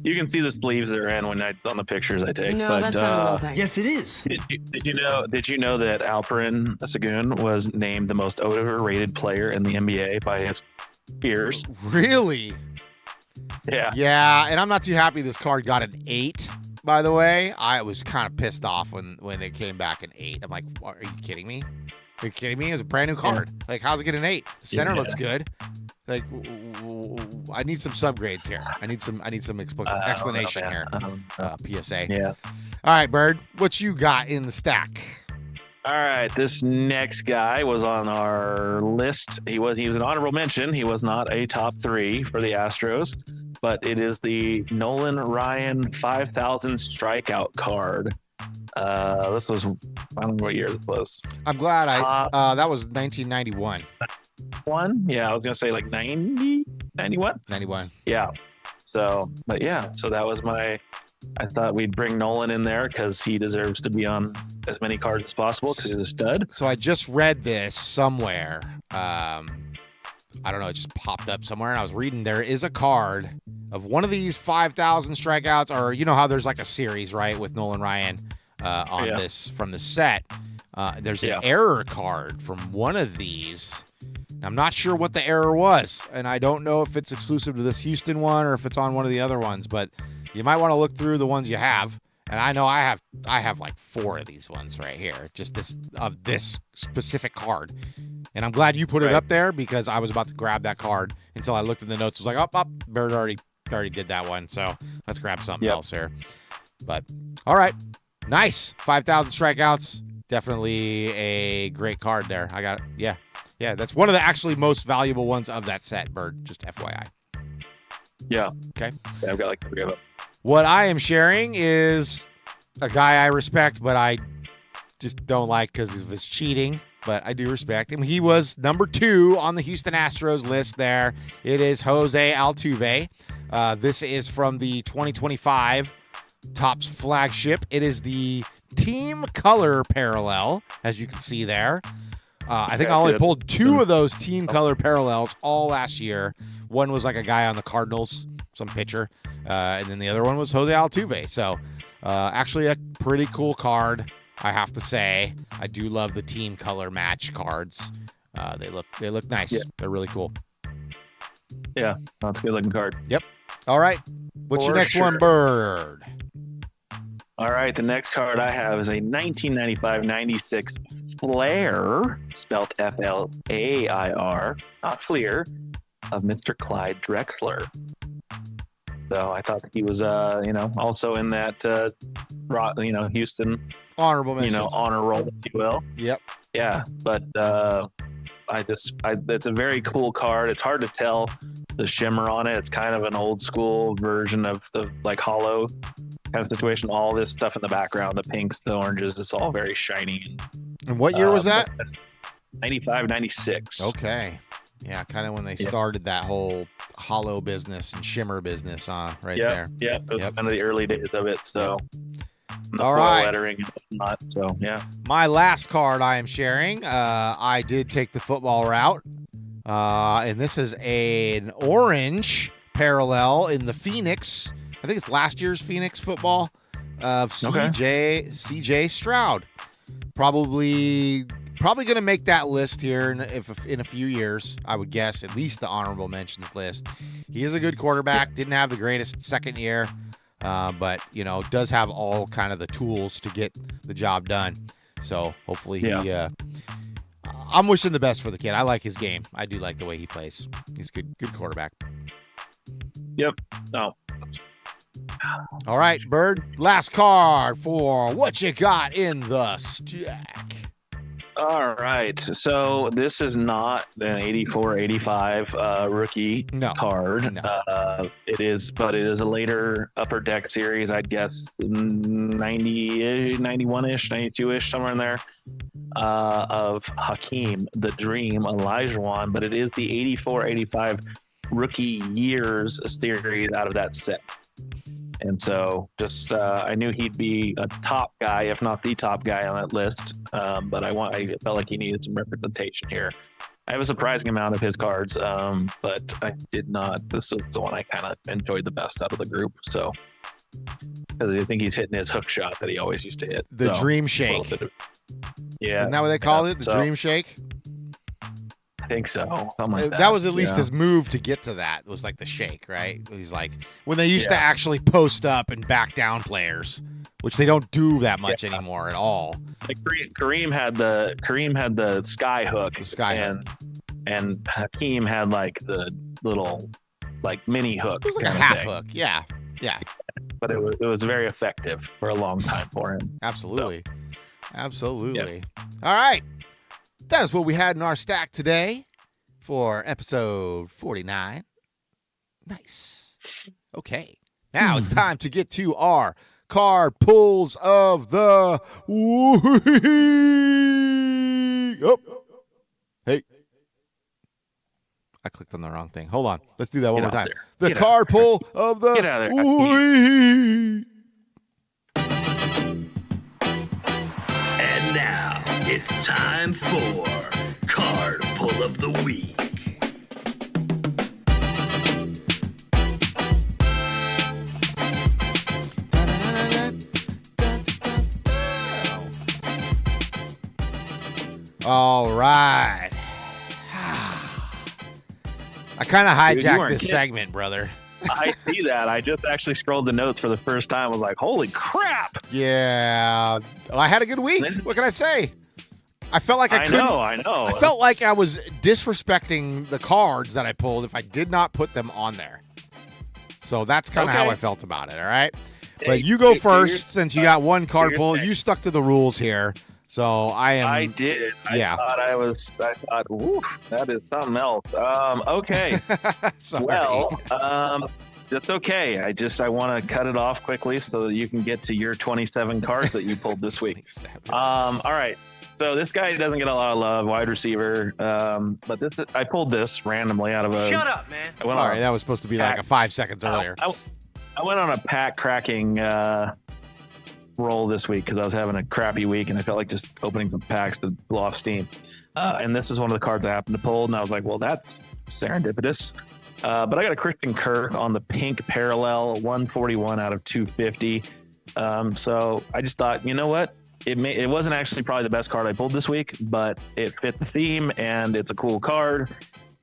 You can see the sleeves they're in on the pictures I take. No, that's not a real thing. Yes, it is. Did you know that Alperen Şengün was named the most overrated player in the NBA by his peers? Really? Yeah. Yeah, and I'm not too happy this card got an 8. By the way, I was kind of pissed off when it came back an 8. I'm like, are you kidding me? Are you kidding me? It was a brand new card. Yeah. Like, how's it get an 8? The center looks good. Like, I need some subgrades here. I need some explanation here. PSA. Yeah. All right, Bird, what you got in the stack? All right, this next guy was on our list. He was an honorable mention. He was not a top 3 for the Astros, but it is the Nolan Ryan 5,000 strikeout card This was, I don't know what year this was. I'm glad that was 1991. Yeah, I was gonna say like 90, 91. 91. Yeah. So, but yeah, so that was I thought we'd bring Nolan in there because he deserves to be on as many cards as possible because he's a stud. So I just read this somewhere. I don't know, it just popped up somewhere, and I was reading there is a card of one of these 5,000 strikeouts, or you know how there's like a series, right, with Nolan Ryan on this from the set. There's an error card from one of these. I'm not sure what the error was, and I don't know if it's exclusive to this Houston one or if it's on one of the other ones, but you might want to look through the ones you have. And I know I have like 4 of these ones right here, just this specific card. And I'm glad you put it up there because I was about to grab that card until I looked in the notes. I was like, Bird already did that one, so let's grab something else here. But all right, nice 5,000 strikeouts. Definitely a great card there. I got it. Yeah, that's one of the actually most valuable ones of that set, Bird. Just FYI. Yeah. Okay. Yeah, I've got like 3 of them. What I am sharing is a guy I respect, but I just don't like because of his cheating. But I do respect him. He was number 2 on the Houston Astros list there. It is Jose Altuve. This is from the 2025 Topps flagship. It is the team color parallel, as you can see there. I think I only pulled 2 of those team color parallels all last year. One was like a guy on the Cardinals, some pitcher, and then the other one was Jose Altuve. So actually a pretty cool card, I have to say. I do love the team color match cards. They look nice. Yeah. They're really cool. Yeah, that's a good looking card. Yep. All right. What's your next one, Bird? All right, the next card I have is a 1995-96 Flair, spelled F-L-A-I-R, not Fleer, of Mr. Clyde Drexler. So I thought he was, also in that, Houston honorable mention, honor roll, if you will. Yep. Yeah, but it's a very cool card. It's hard to tell the shimmer on it. It's kind of an old school version of the like hollow kind of situation. All this stuff in the background, the pinks, the oranges, it's all very shiny. And what year was that? 95, 96. Okay. Yeah, kind of when they started that whole hollow business and shimmer business there. Yeah, it was kind of the early days of it. So, all right. Lettering and whatnot. So, yeah. My last card I am sharing, I did take the football route. And this is an orange parallel in the Phoenix. I think it's last year's Phoenix football of CJ Stroud. Probably going to make that list here in a few years, I would guess, at least the honorable mentions list. He is a good quarterback. Didn't have the greatest second year, but, does have all kind of the tools to get the job done. So hopefully I'm wishing the best for the kid. I like his game. I do like the way he plays. He's a good quarterback. Yep. No. All right, Bird. Last card for what you got in the stack. All right. So this is not an 84-85 rookie card. No. It is a later Upper Deck series, I'd guess 90, 91-ish, 92-ish, somewhere in there, of Hakeem, the Dream, Olajuwon, but it is the 84-85 rookie years series out of that set. And so just I knew he'd be a top guy, if not the top guy on that list. But I felt like he needed some representation here. I have a surprising amount of his cards, but I did not. This was the one I kind of enjoyed the best out of the group. So because I think he's hitting his hook shot that he always used to hit. The Dream Shake. Yeah. Isn't that what they call it? The Dream Shake? I think so. Something like that. That was at least his move to get to that. It was like the shake, right? He's like when they used to actually post up and back down players, which they don't do that much anymore at all. Like Kareem had the sky hook, and Hakeem had like the little like mini hook. It was like a half hook. Yeah. But it was very effective for a long time for him. Absolutely. Absolutely. All right. That is what we had in our stack today for episode 49. Nice. Okay. Now it's time to get to our card pulls of the week. Oh, hey. I clicked on the wrong thing. Hold on. Let's do that one more time. The card pull of the week. And now it's time for Card Pull of the Week. All right. I kind of hijacked this segment, brother. I see that. I just actually scrolled the notes for the first time. I was like, holy crap. Yeah. Well, I had a good week. What can I say? I felt like I know. I felt like I was disrespecting the cards that I pulled if I did not put them on there. So that's kind of how I felt about it, all right? But you go first since you got one card pull. You stuck to the rules here. So I did. Yeah. I thought, ooh, that is something else. Okay. Well, that's okay. I want to cut it off quickly so that you can get to your 27 cards that you pulled this week. All right. So this guy doesn't get a lot of love, wide receiver. But I pulled this randomly out of a. Shut up, man. Sorry, that was supposed to be like a 5 seconds earlier. I went on a pack cracking roll this week because I was having a crappy week and I felt like just opening some packs to blow off steam. And this is one of the cards I happened to pull, and I was like, well, that's serendipitous. But I got a Christian Kirk on the pink parallel, 141 out of 250. So I just thought, you know what? It wasn't actually probably the best card I pulled this week, but it fit the theme and it's a cool card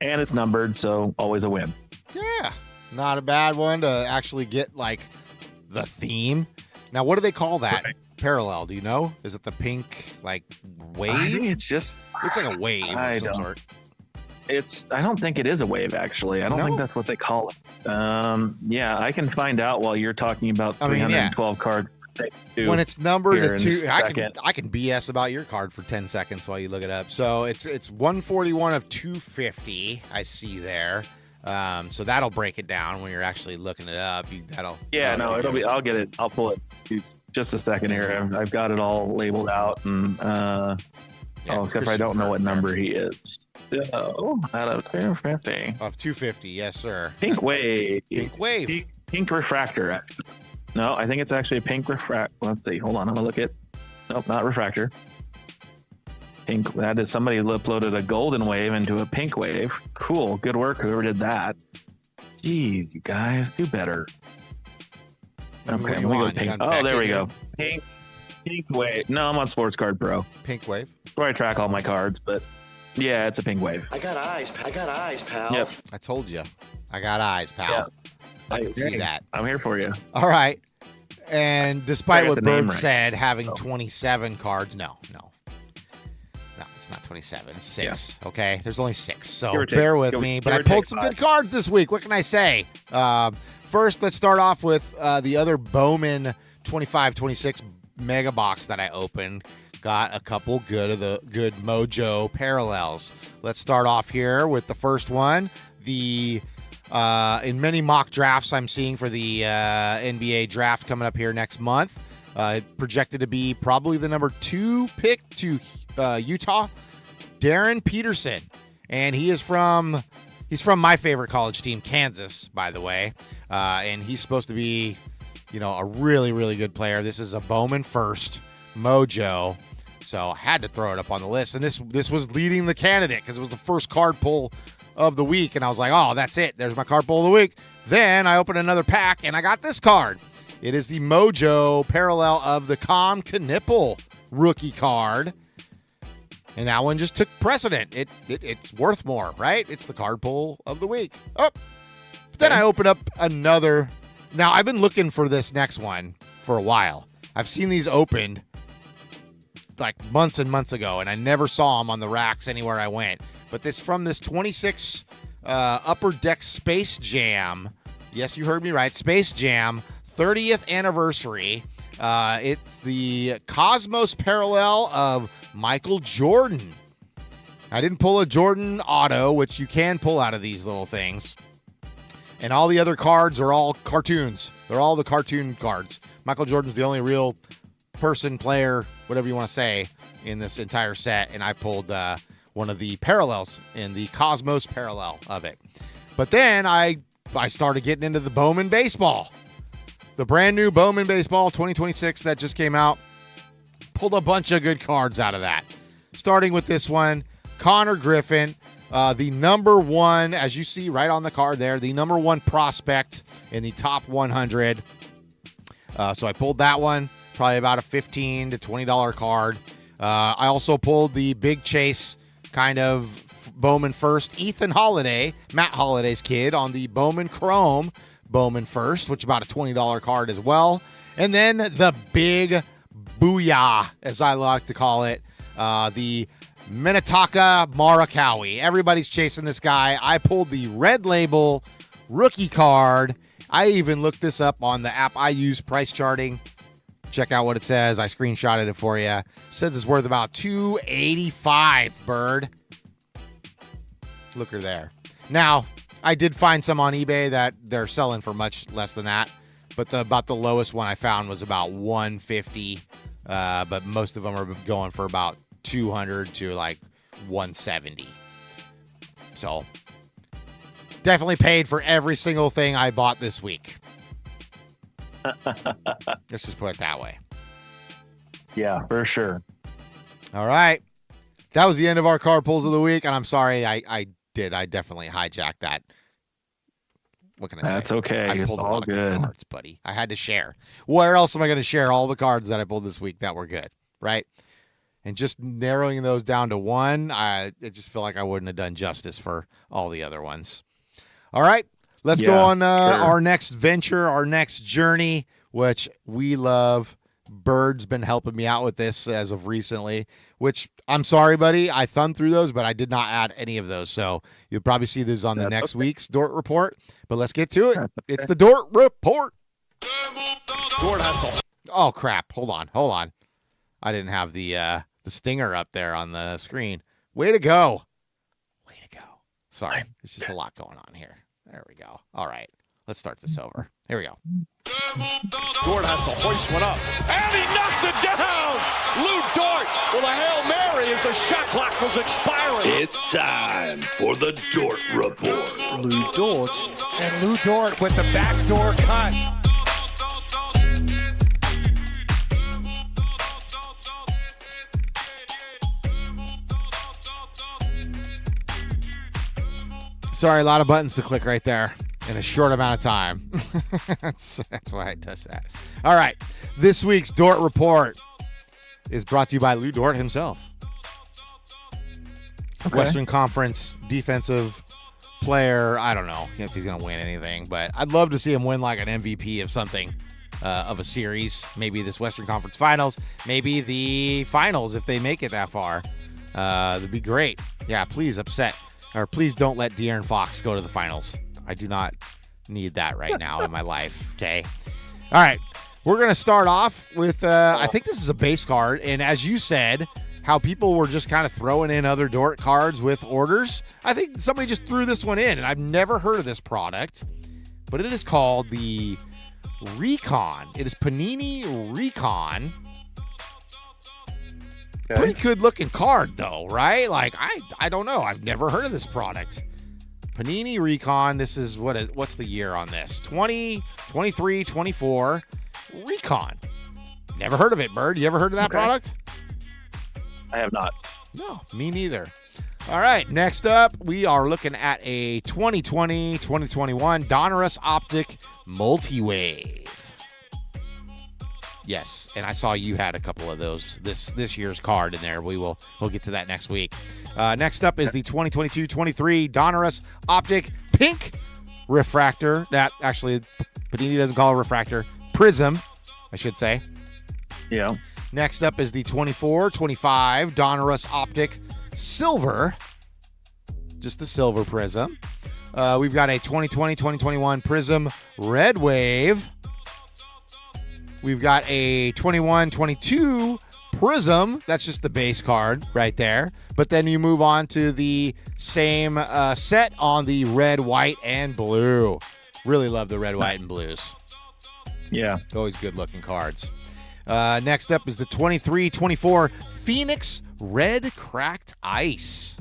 and it's numbered, so always a win. Yeah, not a bad one to actually get like the theme. Now, what do they call that? Parallel, do you know? Is it the pink like wave? I think it's like a wave of some sort. I don't think it is a wave, actually. I don't think that's what they call it. Yeah, I can find out while you're talking about 312 cards. When it's numbered to 2, I can BS about your card for 10 seconds while you look it up. So it's 141 of 250. I see there. So that'll break it down when you're actually looking it up. I'll get it. I'll pull it. Just a second here. I've got it all labeled out, and except I don't know what number he is. So out of 250. Of 250, yes, sir. Pink wave. Pink refractor. Actually. No, I think it's actually a pink refractor. Let's see. Hold on. I'm gonna look at. Nope, not refractor. Pink. That is somebody uploaded a golden wave into a pink wave. Cool. Good work. Whoever did that. Jeez, you guys do better. Okay. Let me go pink. Oh, there we go. Pink wave. No, I'm on Sports Card Pro. Pink wave. That's where I track all my cards, but yeah, it's a pink wave. I got eyes, pal. Yep. I told you. I got eyes, pal. Yeah. I can see that. I'm here for you. All right. And despite what Bird said, having 27 cards, no, it's not 27. It's 6. Yeah. Okay, there's only 6, so bear with me. But I pulled some good cards this week. What can I say? First, let's start off with the other Bowman 25-26 mega box that I opened. Got a couple good Mojo parallels. Let's start off here with the first one. In many mock drafts I'm seeing for the NBA draft coming up here next month, projected to be probably the number 2 pick to Utah, Darren Peterson, and he's from my favorite college team, Kansas, by the way, and he's supposed to be, a really, really good player. This is a Bowman first Mojo, so I had to throw it up on the list, and this was leading the candidate because it was the first card pull of the week, and I was like, oh, that's it. There's my card pull of the week. Then I opened another pack, and I got this card. It is the Mojo parallel of the Com Knipple rookie card, and that one just took precedent. It's worth more, right? It's the card pull of the week. Oh, but then I opened up another. Now, I've been looking for this next one for a while. I've seen these opened like months and months ago, and I never saw them on the racks anywhere I went. But this 26 Upper Deck Space Jam. Yes, you heard me right. Space Jam 30th anniversary. It's the Cosmos parallel of Michael Jordan. I didn't pull a Jordan auto, which you can pull out of these little things. And all the other cards are all cartoons. They're all the cartoon cards. Michael Jordan's the only real person, player, whatever you want to say, in this entire set. And I pulled one of the parallels in the Cosmos parallel of it. But then I started getting into the Bowman baseball. The brand new Bowman baseball 2026 that just came out. Pulled a bunch of good cards out of that. Starting with this one, Connor Griffin. The number one, as you see right on the card there, the number one prospect in the top 100. So I pulled that one, probably about a $15 to $20 card. I also pulled the Big Chase kind of Bowman first. Ethan Holiday, Matt Holiday's kid, on the Bowman Chrome Bowman first, which is about a $20 card as well. And then the Big Booyah, as I like to call it, the Minnetonka Morikawa. Everybody's chasing this guy. I pulled the Red Label rookie card. I even looked this up on the app I use, Price Charting. Check out what it says. I screenshotted it for you. It says it's worth about $285, Bird. Look her there. Now, I did find some on eBay that they're selling for much less than that, but about the lowest one I found was about $150. But most of them are going for about $200 to like $170. So definitely paid for every single thing I bought this week. Let's just put it that way. Yeah, for sure. All right. That was the end of our card pulls of the week. And I'm sorry I definitely hijacked that. What can I say? That's okay. I pulled it's a all lot good. of good cards, buddy. I had to share. Where else am I going to share all the cards that I pulled this week that were good, right? And just narrowing those down to one, I just feel like I wouldn't have done justice for all the other ones. All right, let's go on our next venture, our next journey, which we love. Bird's been helping me out with this as of recently, which I'm sorry, buddy. I thumbed through those, but I did not add any of those. So you'll probably see those on the next week's Dort Report. But let's get to it. It's the Dort Report. Dort has to. Oh, crap. Hold on. I didn't have the stinger up there on the screen. Way to go. Sorry. It's just a lot going on here. There we go. All right. Let's start this over. Here we go. Dort has to hoist one up. And he knocks it down! Lou Dort with a Hail Mary as the shot clock was expiring. It's time for the Dort Report. Lou Dort. And Lou Dort with the backdoor cut. Sorry, a lot of buttons to click right there in a short amount of time. That's why it does that. All right. This week's Dort Report is brought to you by Lou Dort himself. Okay. Western Conference defensive player. I don't know if he's going to win anything, but I'd love to see him win like an MVP of something, of a series. Maybe this Western Conference Finals. Maybe the Finals if they make it that far. That'd be great. Yeah, please please don't let De'Aaron Fox go to the finals. I do not need that right now in my life. Okay. All right. We're going to start off with, I think this is a base card. And as you said, how people were just kind of throwing in other Dort cards with orders. I think somebody just threw this one in, and I've never heard of this product, but it is called the Recon. It is Panini Recon. Okay. Pretty good looking card though, right? Like I don't know. I've never heard of this product. Panini Recon. This is what's the year on this? 20, 23, 24. Recon. Never heard of it, Bird. You ever heard of that product? I have not. No, me neither. All right, next up, we are looking at a 2020-2021 Donruss Optic Multi-Wave. Yes, and I saw you had a couple of those this year's card in there. We'll get to that next week. Next up is the 2022-23 Donruss Optic Pink Refractor. That actually Panini doesn't call it refractor. Prism, I should say. Yeah. Next up is the 24-25 Donruss Optic Silver. Just the silver prism. We've got a 2020-2021 Prism Red Wave. We've got a 21-22 Prism. That's just the base card right there. But then you move on to the same set on the red, white, and blue. Really love the red, white, and blues. Yeah. Always good-looking cards. Next up is the 23-24 Phoenix Red Cracked Ice.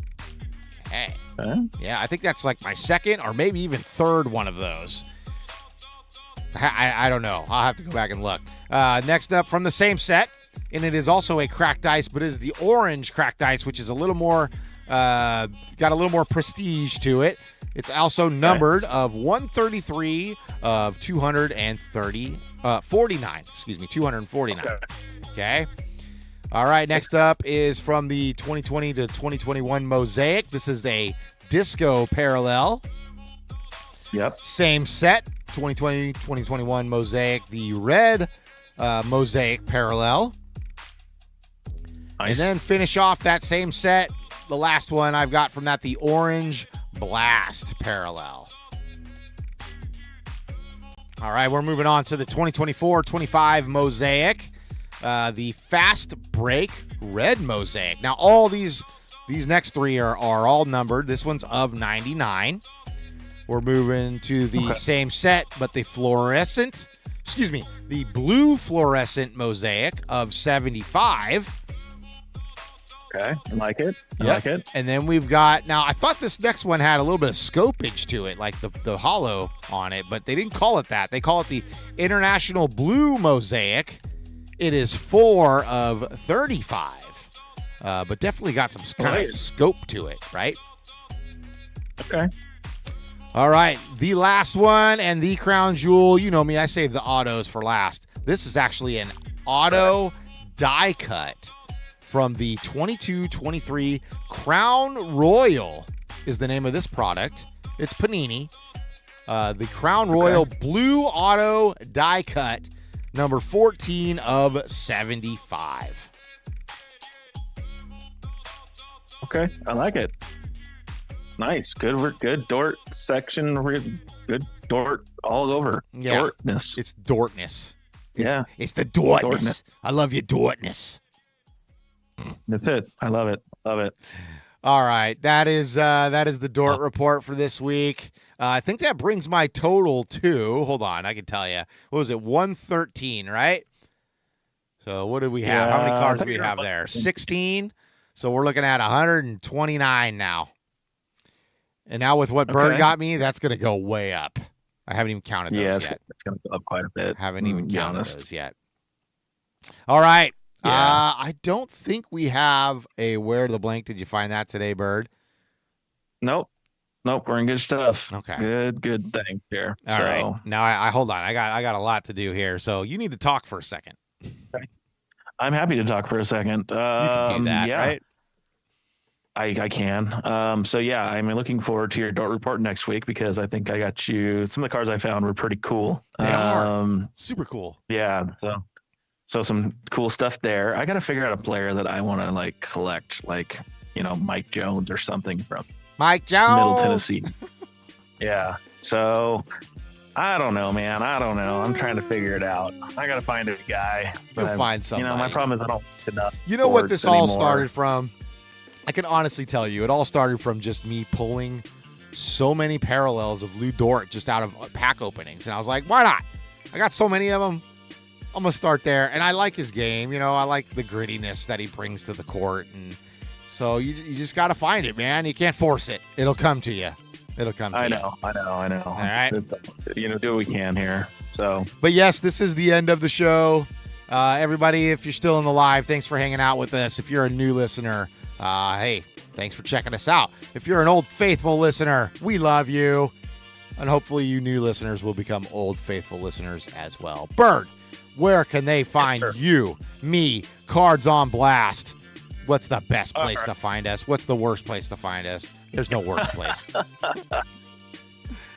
Okay. Yeah, I think that's like my second or maybe even third one of those. I don't know. I'll have to go back and look. Next up from the same set, and it is also a cracked ice, but it is the orange cracked ice, which is a little more, got a little more prestige to it. It's also numbered of 133 of 249. Excuse me, 249. Okay. All right, next up is from the 2020 to 2021 Mosaic. This is a disco parallel. Yep. Same set, 2020, 2021 Mosaic, the red Mosaic parallel. Nice. And then finish off that same set, the last one I've got from that, the orange Blast parallel. All right, we're moving on to the 2024-25 Mosaic, the Fast Break red Mosaic. Now, all these next three are all numbered. This one's of 99. We're moving to the same set, but the the blue fluorescent Mosaic of 75. Okay, I like it. I like it. And then we've got, now I thought this next one had a little bit of scopage to it, like the hollow on it, but they didn't call it that. They call it the International Blue Mosaic. It is 4 of 35, but definitely got some kind of scope to it, right? Okay. All right, the last one and the crown jewel. You know me, I save the autos for last. This is actually an auto die cut from the 22-23 Crown Royal is the name of this product. It's Panini. The Crown Royal Blue Auto die cut, number 14 of 75. Okay, I like it. Nice. Good Dort section. Good Dort all over. Yeah. Dortness. It's Dortness. It's the Dortness. Dortness. I love you, Dortness. That's it. I love it. Love it. All right. That is the Dort report for this week. I think that brings my total to, hold on, I can tell you. What was it? 113, right? So what did we have? How many cards do we have there? 16. So we're looking at 129 now. And now with what Bird got me, that's going to go way up. I haven't even counted those yet. It's going to go up quite a bit. Haven't even counted those yet. All right. Yeah. I don't think we have a Where to the Blank. Did you find that today, Bird? Nope. We're in good stuff. Okay. Good thing here. All right. Now I hold on. I got a lot to do here. So you need to talk for a second. Okay. I'm happy to talk for a second. You can do that, right? I can. So yeah, I'm looking forward to your Dort report next week because I think I got you. Some of the cards I found were pretty cool. They are super cool. Yeah. So some cool stuff there. I got to figure out a player that I want to like collect, like, you know, Mike Jones or something from Mike Jones, Middle Tennessee. Yeah. So I don't know, man. I don't know. I'm trying to figure it out. I got to find a guy. You'll find somebody. You know, my problem is I don't get enough. You know what this all started from? I can honestly tell you, it all started from just me pulling so many parallels of Lou Dort just out of pack openings. And I was like, why not? I got so many of them. I'm going to start there. And I like his game. You know, I like the grittiness that he brings to the court. And so you just got to find it, man. You can't force it. It'll come to you. It'll come to you. I know. All right. You know, do what we can here. So, but yes, this is the end of the show. Everybody, if you're still in the live, thanks for hanging out with us. If you're a new listener, hey, thanks for checking us out. If you're an old faithful listener, we love you. And hopefully you new listeners will become old faithful listeners as well. Bird, where can they find you, me, Cards on Blast? What's the best place to find us? What's the worst place to find us? There's no worst place.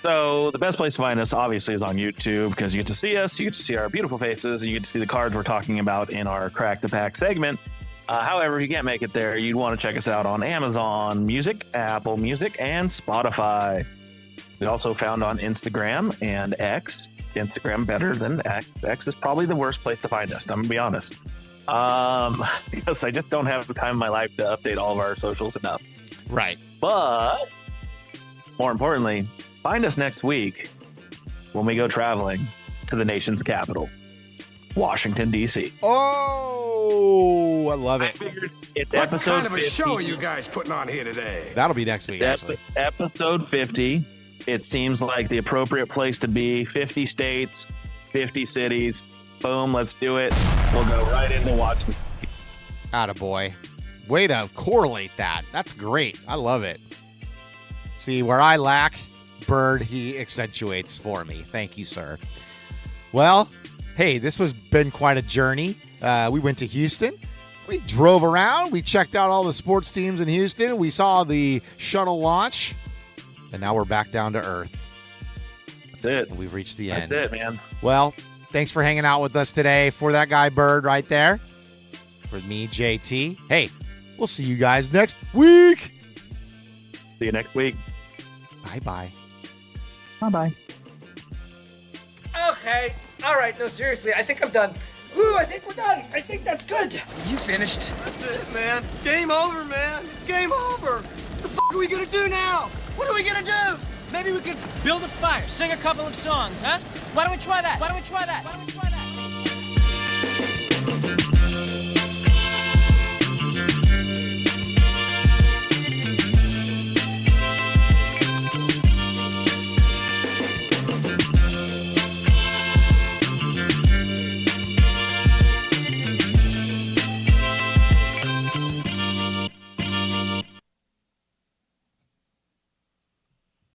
So the best place to find us obviously is on YouTube because you get to see us, you get to see our beautiful faces, and you get to see the cards we're talking about in our Crack the Pack segment. However, if you can't make it there, you'd want to check us out on Amazon Music, Apple Music, and Spotify. We also found on Instagram and X. Instagram better than X. X is probably the worst place to find us, I'm going to be honest. Because I just don't have the time in my life to update all of our socials enough. Right. But more importantly, find us next week when we go traveling to the nation's capital, Washington, D.C. Oh, I love it. It's what episode kind of a 50. show are you guys putting on here today? That'll be next week, actually. Episode 50. It seems like the appropriate place to be. 50 states, 50 cities. Boom, let's do it. We'll go right into Washington. Attaboy. Way to correlate that. That's great. I love it. See, where I lack, Bird, he accentuates for me. Thank you, sir. Well, hey, this has been quite a journey. We went to Houston. We drove around. We checked out all the sports teams in Houston. We saw the shuttle launch. And now we're back down to earth. That's it. We've reached the end. That's it, man. Well, thanks for hanging out with us today. For that guy, Bird, right there. For me, JT. Hey, we'll see you guys next week. See you next week. Bye-bye. Bye-bye. Okay. All right. No, seriously. I think I'm done. Woo, I think we're done. I think that's good. You finished? That's it, man. Game over, man. It's game over. What the f*** are we gonna do now? What are we gonna do? Maybe we could build a fire, sing a couple of songs, huh? Why don't we try that?